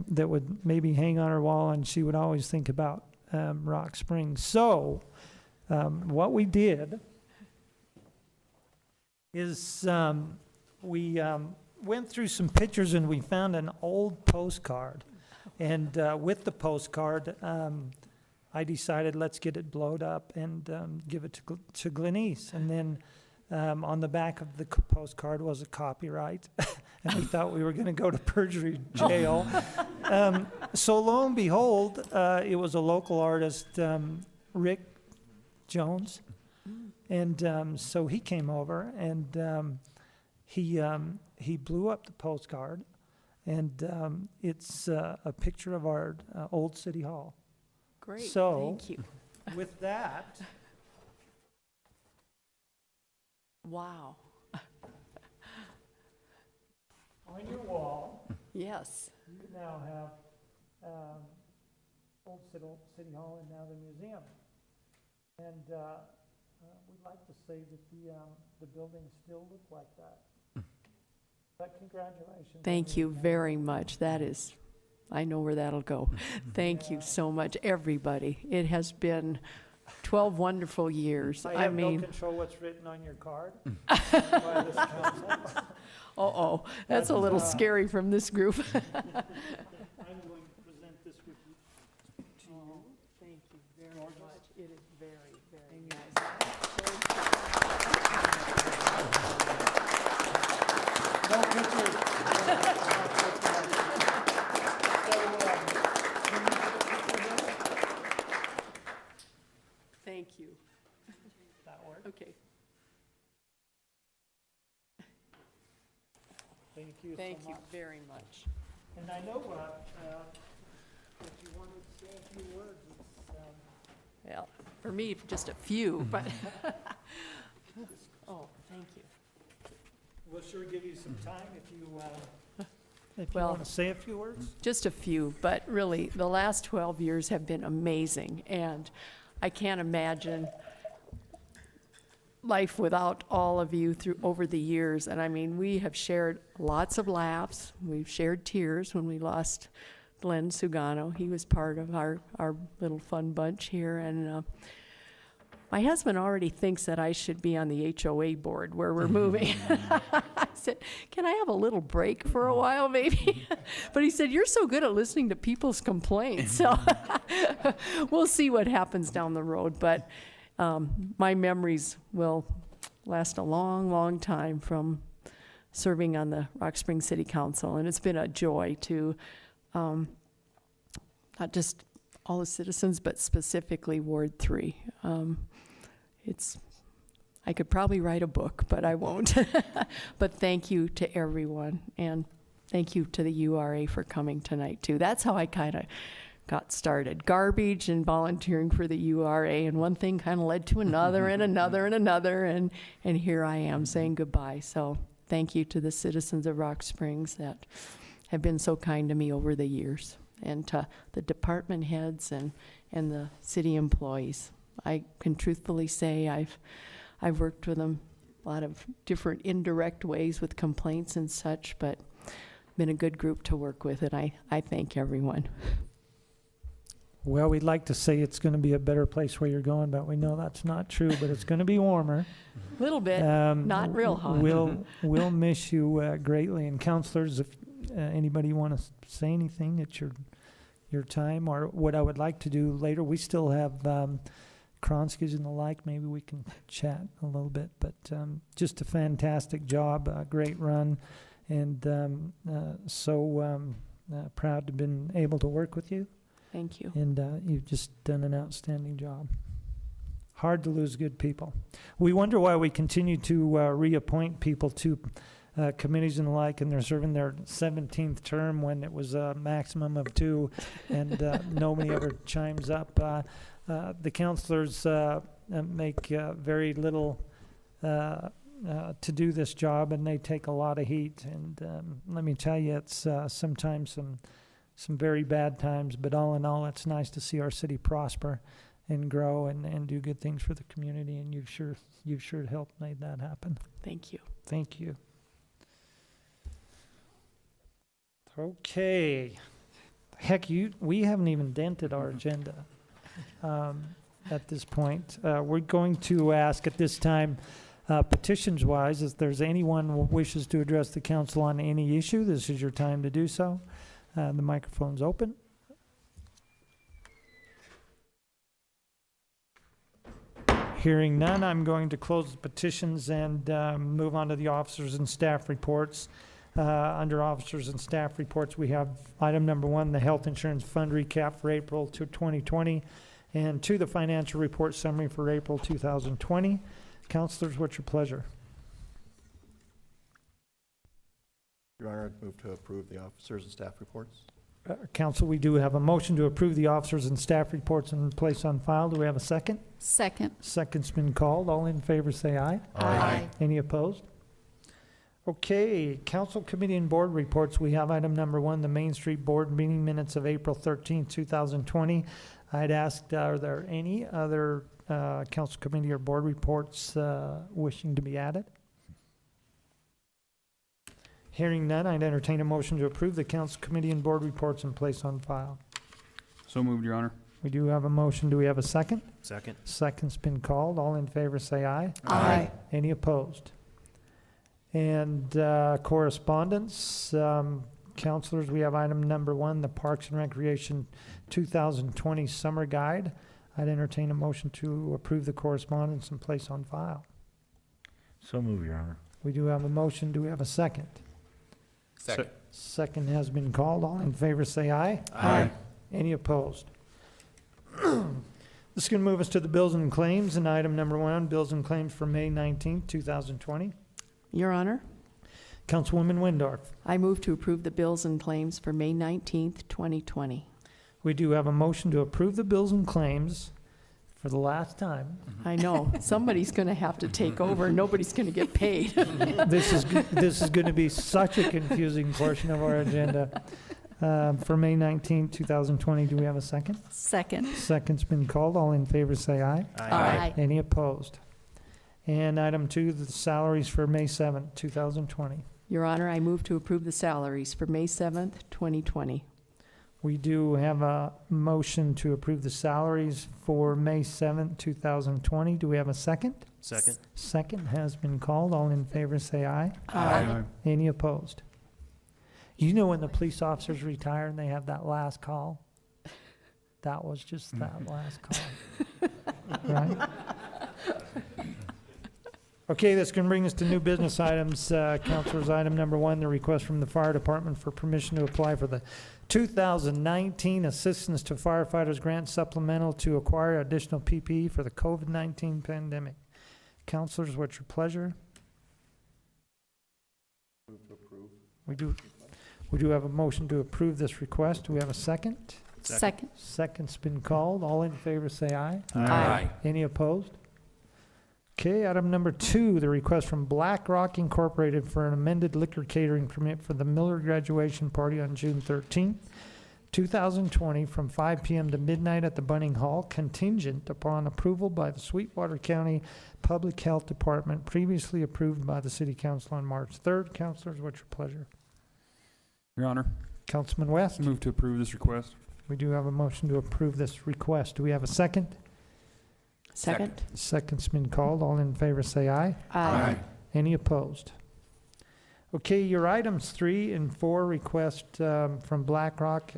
that would maybe hang on her wall, and she would always think about Rock Springs. So what we did is we went through some pictures, and we found an old postcard. And with the postcard, I decided let's get it blowed up and give it to Glenyce. And then on the back of the postcard was a copyright. And we thought we were going to go to perjury jail. So lo and behold, it was a local artist, Rick Jones. And so he came over, and he blew up the postcard, and it's a picture of our old city hall. Great, So- thank you. With that, Wow, on your wall, yes. you now have old city hall and now the museum. And we'd like to say that the buildings still look like that. But congratulations. Thank you very much. That is, I know where that'll go. Thank you so much, everybody. It has been 12 wonderful years. I I have no mean, control what's written on your card. By this council. uh-oh, that's a little scary from this group. I'm going to present this with you. To you. Thank you very much. It is very, very nice. No pictures. Thank you. That work? Okay, Thank you so thank you much. very much. And I know if you wanted to say a few words, it's, Well, for me, just a few, but, oh, thank you. we'll sure give you some time if you Well- want to say a few words. Just a few, but really, the last 12 years have been amazing, and I can't imagine life without all of you through over the years. And I mean, we have shared lots of laughs. We've shared tears when we lost Glenn Sugano. He was part of our little fun bunch here, and my husband already thinks that I should be on the HOA board where we're moving. I said, can I have a little break for a while, maybe? But he said, you're so good at listening to people's complaints. So we'll see what happens down the road. But my memories will last a long, long time from serving on the Rock Springs City Council. And it's been a joy to not just all the citizens, but specifically Ward 3. I could probably write a book, but I won't. But thank you to everyone, and thank you to the URA for coming tonight, too. That's how I kind of got started. Garbage and volunteering for the URA, and one thing kind of led to another and another and another, and here I am saying goodbye. So thank you to the citizens of Rock Springs that have been so kind to me over the years, and to the department heads and the city employees. I can truthfully say I've worked with them a lot of different indirect ways with complaints and such, but been a good group to work with, and I thank everyone. Well, we'd like to say it's going to be a better place where you're going, but we know that's not true, but it's going to be warmer. A little bit, not real hot. We'll miss you greatly. And councilors, if anybody want to say anything, it's your time. Or what I would like to do later, we still have Kronskis and the like. Maybe we can chat a little bit. But just a fantastic job, a great run, and so proud to have been able to work with you. Thank you. And you've just done an outstanding job. Hard to lose good people. We wonder why we continue to reappoint people to committees and the like, and they're serving their 17th term when it was a maximum of 2, and nobody ever chimes up. The councilors make very little to do this job, and they take a lot of heat. And let me tell you, it's sometimes some very bad times, but all in all, it's nice to see our city prosper and grow and do good things for the community, and you've sure helped make that happen. Thank you. Thank you. Okay. Heck, we haven't even dented our agenda at this point. We're going to ask at this time, petitions-wise, if there's anyone who wishes to address the council on any issue, this is your time to do so. The microphone's open. Hearing none, I'm going to close the petitions and move on to the officers and staff reports. Under officers and staff reports, we have item number 1, the health insurance fund recap for April 2020, and 2, the financial report summary for April 2020. Councilors, what's your pleasure? Your Honor, I'd move to approve the officers and staff reports. Council, we do have a motion to approve the officers and staff reports and place on file. Do we have a second? Second. Second's been called. All in favor say aye. Aye. Any opposed? Okay, council committee and board reports. We have item number 1, the Main Street Board meeting minutes of April 13th, 2020. I'd asked, are there any other council committee or board reports wishing to be added? Hearing none, I'd entertain a motion to approve the council committee and board reports and place on file. So moved, Your Honor. We do have a motion. Do we have a second? Second. Second's been called. All in favor say aye. Aye. Any opposed? And correspondence, councilors, we have item number 1, the Parks and Recreation 2020 Summer Guide. I'd entertain a motion to approve the correspondence and place on file. So move, Your Honor. We do have a motion. Do we have a second? Second. Second has been called. All in favor say aye. Aye. Any opposed? This is going to move us to the bills and claims. And item number 1, bills and claims for May 19th, 2020. Your Honor, Councilwoman Wyndorf. I move to approve the bills and claims for May 19th, 2020. We do have a motion to approve the bills and claims for the last time. I know, somebody's going to have to take over. Nobody's going to get paid. This is going to be such a confusing portion of our agenda. For May 19th, 2020, do we have a second? Second. Second's been called. All in favor say aye. Aye. Any opposed? And item 2, the salaries for May 7th, 2020. Your Honor, I move to approve the salaries for May 7th, 2020. We do have a motion to approve the salaries for May 7th, 2020. Do we have a second? Second. Second has been called. All in favor say aye. Aye. Any opposed? You know when the police officers retire and they have that last call? That was just that last call. Right? Okay, that's going to bring us to new business items. Councilors, item number 1, the request from the fire department for permission to apply for the 2019 Assistance to Firefighters Grant Supplemental to acquire additional PPE for the COVID-19 pandemic. Councilors, what's your pleasure? Move to approve. We do have a motion to approve this request. Do we have a second? Second. Second's been called. All in favor say aye. Aye. Any opposed? Okay, item number 2, the request from Black Rock Incorporated for an amended liquor catering permit for the Miller graduation party on June 13th, 2020 from 5 p.m. to midnight at the Bunning Hall, contingent upon approval by the Sweetwater County Public Health Department, previously approved by the City Council on March 3rd. Councilors, what's your pleasure? Your Honor, Councilman West? move to approve this request. We do have a motion to approve this request. Do we have a second? Second. Second's been called. All in favor say aye. Aye. Any opposed? Okay, your items 3 and 4 request from BlackRock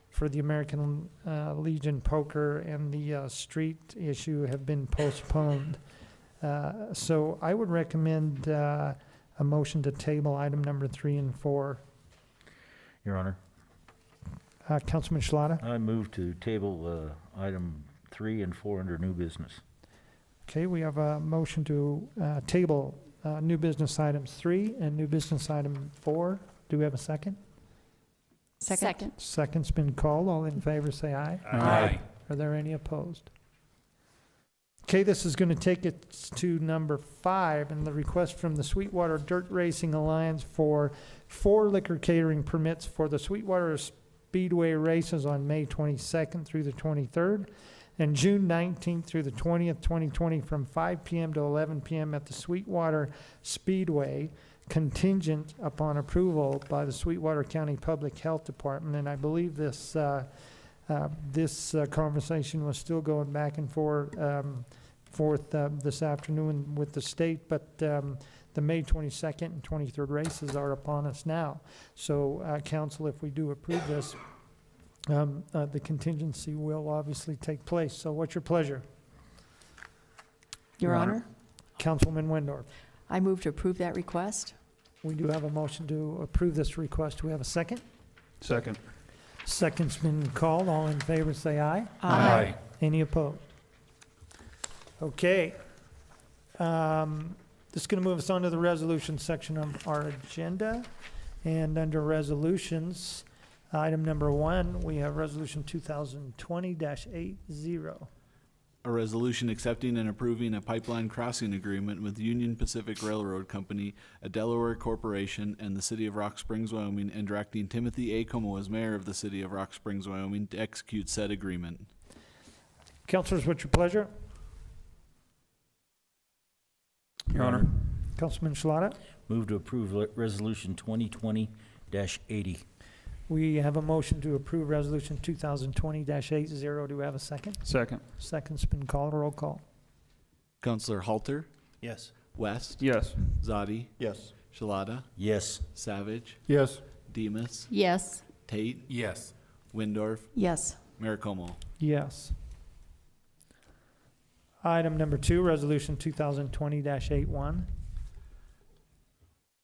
for the American Legion poker and the street issue have been postponed. So I would recommend a motion to table item number 3 and 4. Your Honor, Councilman Schlotter? I move to table item 3 and 4 under new business. Okay, we have a motion to table new business items 3 and new business item 4. Do we have a second? Second. Second's been called. All in favor say aye. Aye. Are there any opposed? Okay, this is going to take it to number 5 and the request from the Sweetwater Dirt Racing Alliance for 4 liquor catering permits for the Sweetwater Speedway races on May 22nd through the 23rd and June 19th through the 20th, 2020 from 5 p.m. to 11 p.m. at the Sweetwater Speedway, contingent upon approval by the Sweetwater County Public Health Department. And I believe this conversation was still going back and forth this afternoon with the state, but the May 22nd and 23rd races are upon us now. So, Council, if we do approve this, the contingency will obviously take place. So what's your pleasure? Your Honor, Councilman Wyndorf. I move to approve that request. We do have a motion to approve this request. Do we have a second? Second. Second's been called. All in favor say aye. Aye. Any opposed? Okay. This is going to move us on to the resolution section of our agenda. And under resolutions, item number 1, we have resolution 2020-80. A resolution accepting and approving a pipeline crossing agreement with Union Pacific Railroad Company, a Delaware corporation, and the City of Rock Springs, Wyoming, and directing Timothy A. Como as mayor of the City of Rock Springs, Wyoming, to execute said agreement. Councilors, what's your pleasure? Your Honor. Councilman Schlotter? Move to approve Resolution 2020-80. We have a motion to approve resolution 2020-80. Do we have a second? Second. Second's been called. Roll call. Councillor Halter, Yes. West, Yes. Zadi, Yes. Shalata, Yes. Savage, Yes. Dimas, Yes. Tate, Yes. Wyndorf, Yes. Mayor Como. Yes. Item number 2, resolution 2020-81.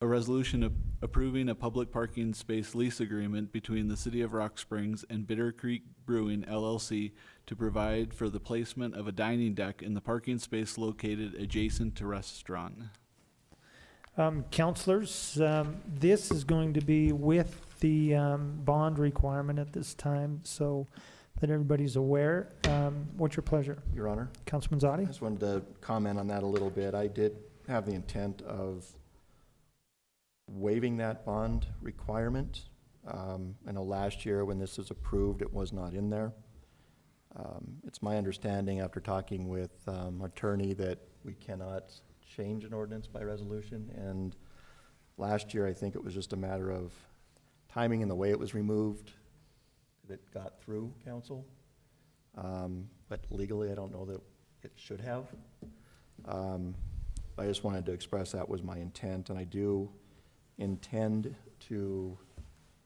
A resolution approving a public parking space lease agreement between the City of Rock Springs and Bitter Creek Brewing LLC to provide for the placement of a dining deck in the parking space located adjacent to restaurant. Councilors, this is going to be with the bond requirement at this time, so that everybody's aware. What's your pleasure? Your Honor, Councilman I Zadi? just wanted to comment on that a little bit. I did have the intent of waiving that bond requirement. I know last year when this was approved, it was not in there. It's my understanding after talking with our attorney that we cannot change an ordinance by resolution. And last year, I think it was just a matter of timing and the way it was removed, that it got through council. But legally, I don't know that it should have. I just wanted to express that was my intent, and I do intend to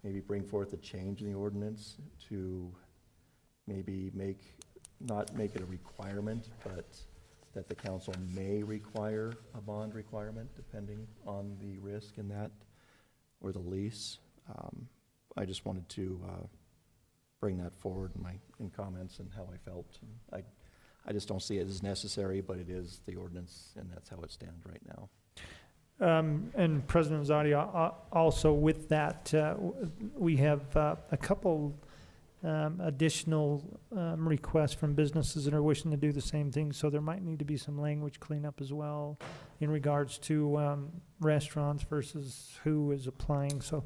maybe bring forth a change in the ordinance to maybe not make it a requirement, but that the council may require a bond requirement depending on the risk in that or the lease. I just wanted to bring that forward in comments and how I felt. And I just don't see it as necessary, but it is the ordinance, and that's how it stands right now. And President Zadi, also with that, we have a couple additional requests from businesses that are wishing to do the same thing, so there might need to be some language cleanup as well in regards to restaurants versus who is applying. So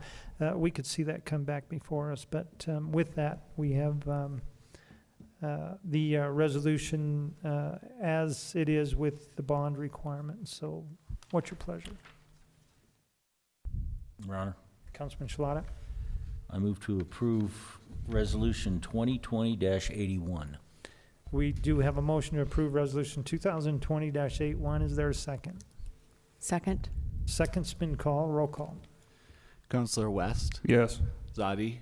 we could see that come back before us, but with that, we have the resolution as it is with the bond requirement. So what's your pleasure? Your Honor, Councilman Schlotter? I move to approve Resolution 2020-81. We do have a motion to approve resolution 2020-81. Is there a second? Second. Second's been called. Roll call. Councillor West, Yes. Zadi,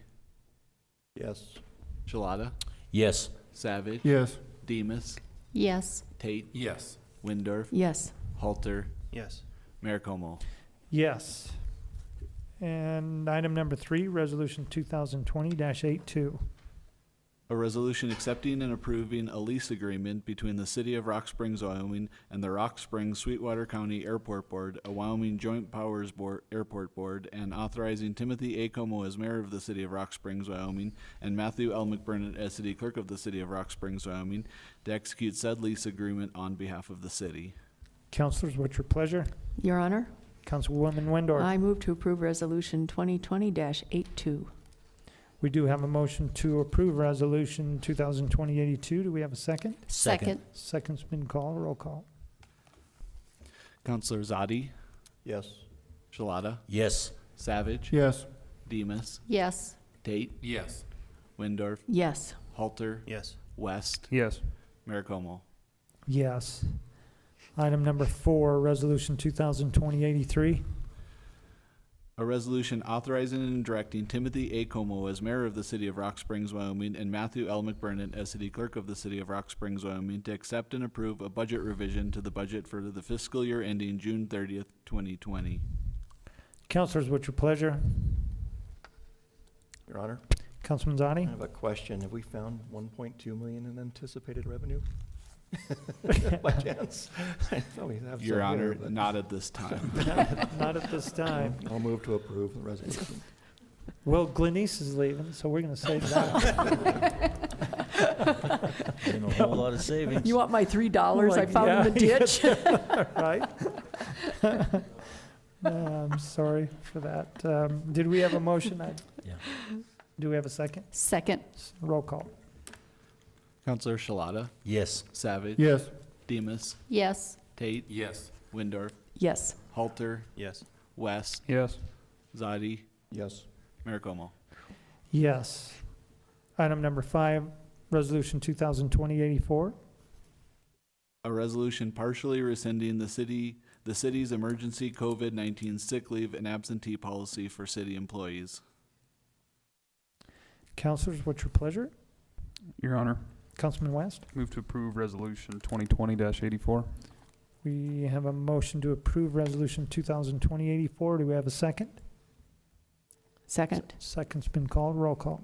Yes. Shalata, Yes. Savage, Yes. Dimas, Yes. Tate, Yes. Wyndorf, Yes. Halter, Yes. Mayor Como. Yes. And item number 3, resolution 2020-82. A resolution accepting and approving a lease agreement between the City of Rock Springs, Wyoming, and the Rock Springs Sweetwater County Airport Board, a Wyoming Joint Powers Board, Airport Board, and authorizing Timothy A. Como as mayor of the City of Rock Springs, Wyoming, and Matthew L. McBurnett as city clerk of the City of Rock Springs, Wyoming, to execute said lease agreement on behalf of the city. Councilors, what's your pleasure? Your Honor, Councilwoman Wyndorf? I move to approve Resolution 2020-82. We do have a motion to approve resolution 2020-82. Do we have a second? Second. Second's been called. Roll call. Councillor Zadi, Yes. Shalata, Yes. Savage, Yes. Dimas, Yes. Tate, Yes. Wyndorf, Yes. Halter, Yes. West, Yes. Mayor Como. Yes. Item number 4, resolution 2020-83. A resolution authorizing and directing Timothy A. Como as mayor of the City of Rock Springs, Wyoming, and Matthew L. McBurnett as city clerk of the City of Rock Springs, Wyoming, to accept and approve a budget revision to the budget for the fiscal year ending June 30th, 2020. Councilors, what's your pleasure? Your Honor, Councilman I Zadi? have a question. Have we found 1.2 million in anticipated revenue? by chance? I thought we have Your some Honor, here, but- not at this time. Not at this time. I'll move to approve the resolution. Well, Glenyce is leaving, so we're gonna save that. Been a whole lot of savings. You want my $3 I found in the Yeah, ditch? Right? I'm sorry for that. Did we have a motion? Yeah. Do we have a second? Second. Roll call. Counselor Gelada, Yes. Savage. Yes. Demas, Yes. Tate, Yes. Wyndorf, Yes. Halter, Yes. West, Yes. Zadi, Yes. Mayor Como. Yes. Item number 5, Resolution 2020-84. A resolution partially rescinding the city's emergency COVID-19 sick leave and absentee policy for city employees. Councilors, what's your pleasure? Your Honor, Councilman West? move to approve Resolution 2020-84. We have a motion to approve Resolution 2020-84. Do we have a second? Second. Second's been called. Roll call.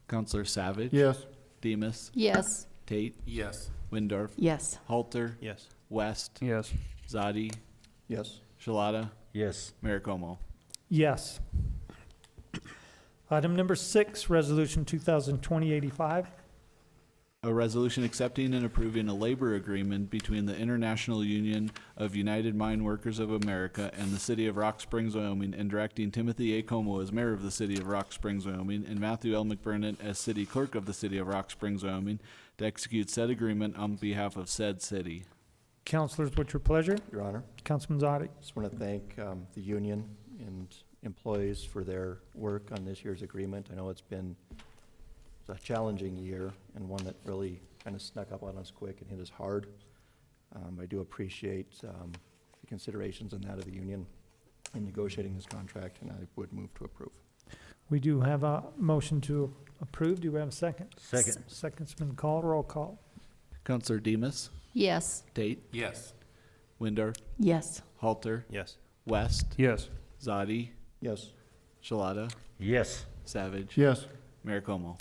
Counselor Savage. Yes. Demas, Yes. Tate, Yes. Wyndorf, Yes. Halter, Yes. West, Yes. Zadi, Yes. Gelada, Yes. Mayor Como. Yes. Item number 6, Resolution 2020-85. A resolution accepting and approving a labor agreement between the International Union of United Mine Workers of America and the City of Rock Springs, Wyoming, and directing Timothy A. Como as mayor of the City of Rock Springs, Wyoming, and Matthew L. McBurnett as city clerk of the City of Rock Springs, Wyoming, to execute said agreement on behalf of said city. Councilors, what's your pleasure? Your Honor, Councilman Zadi. just want to thank the union and employees for their work on this year's agreement. I know it's been a challenging year and one that really kind of snuck up on us quick and hit us hard. I do appreciate the considerations on that of the union in negotiating this contract, and I would move to approve. We do have a motion to approve. Do we have a second? Second. Second's been called. Roll call. Counselor Demas, Yes. Tate, Yes. Wyndorf, Yes. Halter, Yes. West, Yes. Zadi, Yes. Gelada, Yes. Savage, Yes. Mayor Como.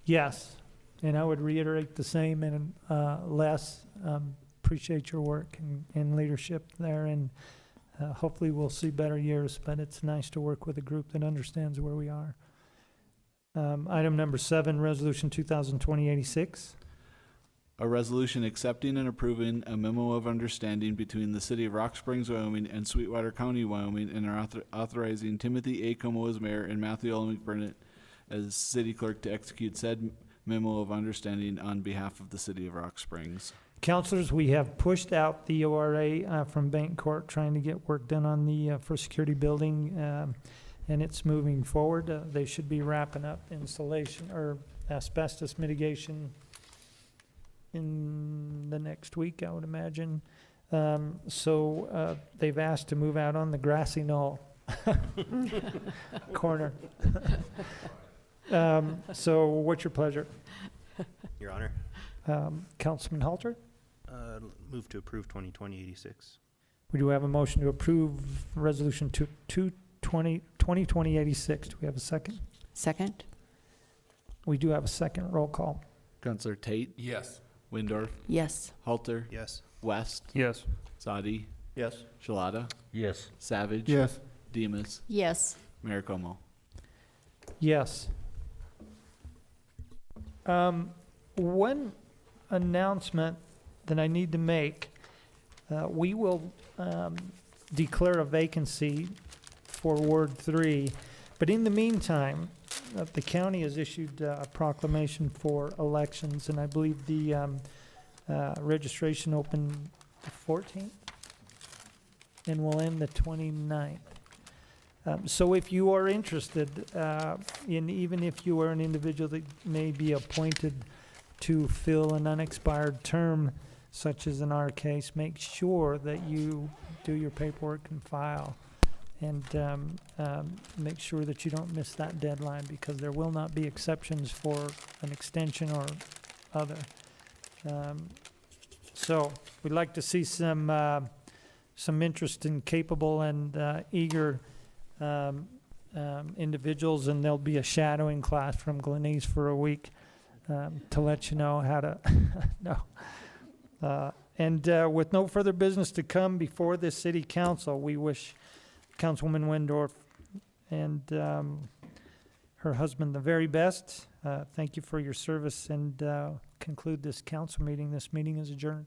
Yes. And I would reiterate the same, and Les, appreciate your work and leadership there, and hopefully we'll see better years, but it's nice to work with a group that understands where we are. Item number 7, Resolution 2020-86. A resolution accepting and approving a memo of understanding between the City of Rock Springs, Wyoming, and Sweetwater County, Wyoming, and authorizing Timothy A. Como as mayor and Matthew L. McBurnett as city clerk to execute said memo of understanding on behalf of the City of Rock Springs. Councilors, we have pushed out the ORA from Bank Court, trying to get work done on the First Security Building, and it's moving forward. They should be wrapping up insulation or asbestos mitigation in the next week, I would imagine. So they've asked to move out on the grassy knoll corner. So what's your pleasure? Your Honor, Councilman Halter? move to approve 2020-86. We do have a motion to approve Resolution 2020-86. Do we have a second? Second. We do have a second. Roll call. Counselor Tate, Yes. Wyndorf, Yes. Halter, Yes. West, Yes. Zadi, Yes. Gelada, Yes. Savage, Yes. Demas, Yes. Mayor Como. Yes. One announcement that I need to make, we will declare a vacancy for Ward 3, but in the meantime, the county has issued a proclamation for elections, and I believe the registration opened the 14th and will end the 29th. So if you are interested, even if you are an individual that may be appointed to fill an unexpired term, such as in our case, make sure that you do your paperwork and file, and make sure that you don't miss that deadline, because there will not be exceptions for an extension or other. So we'd like to see some interest in capable and eager individuals, and there'll be a shadowing class from Glenyce for a week to let you know how to no. And with no further business to come before this city council, we wish Councilwoman Wyndorf and her husband the very best. Thank you for your service, and conclude this council meeting. This meeting is adjourned.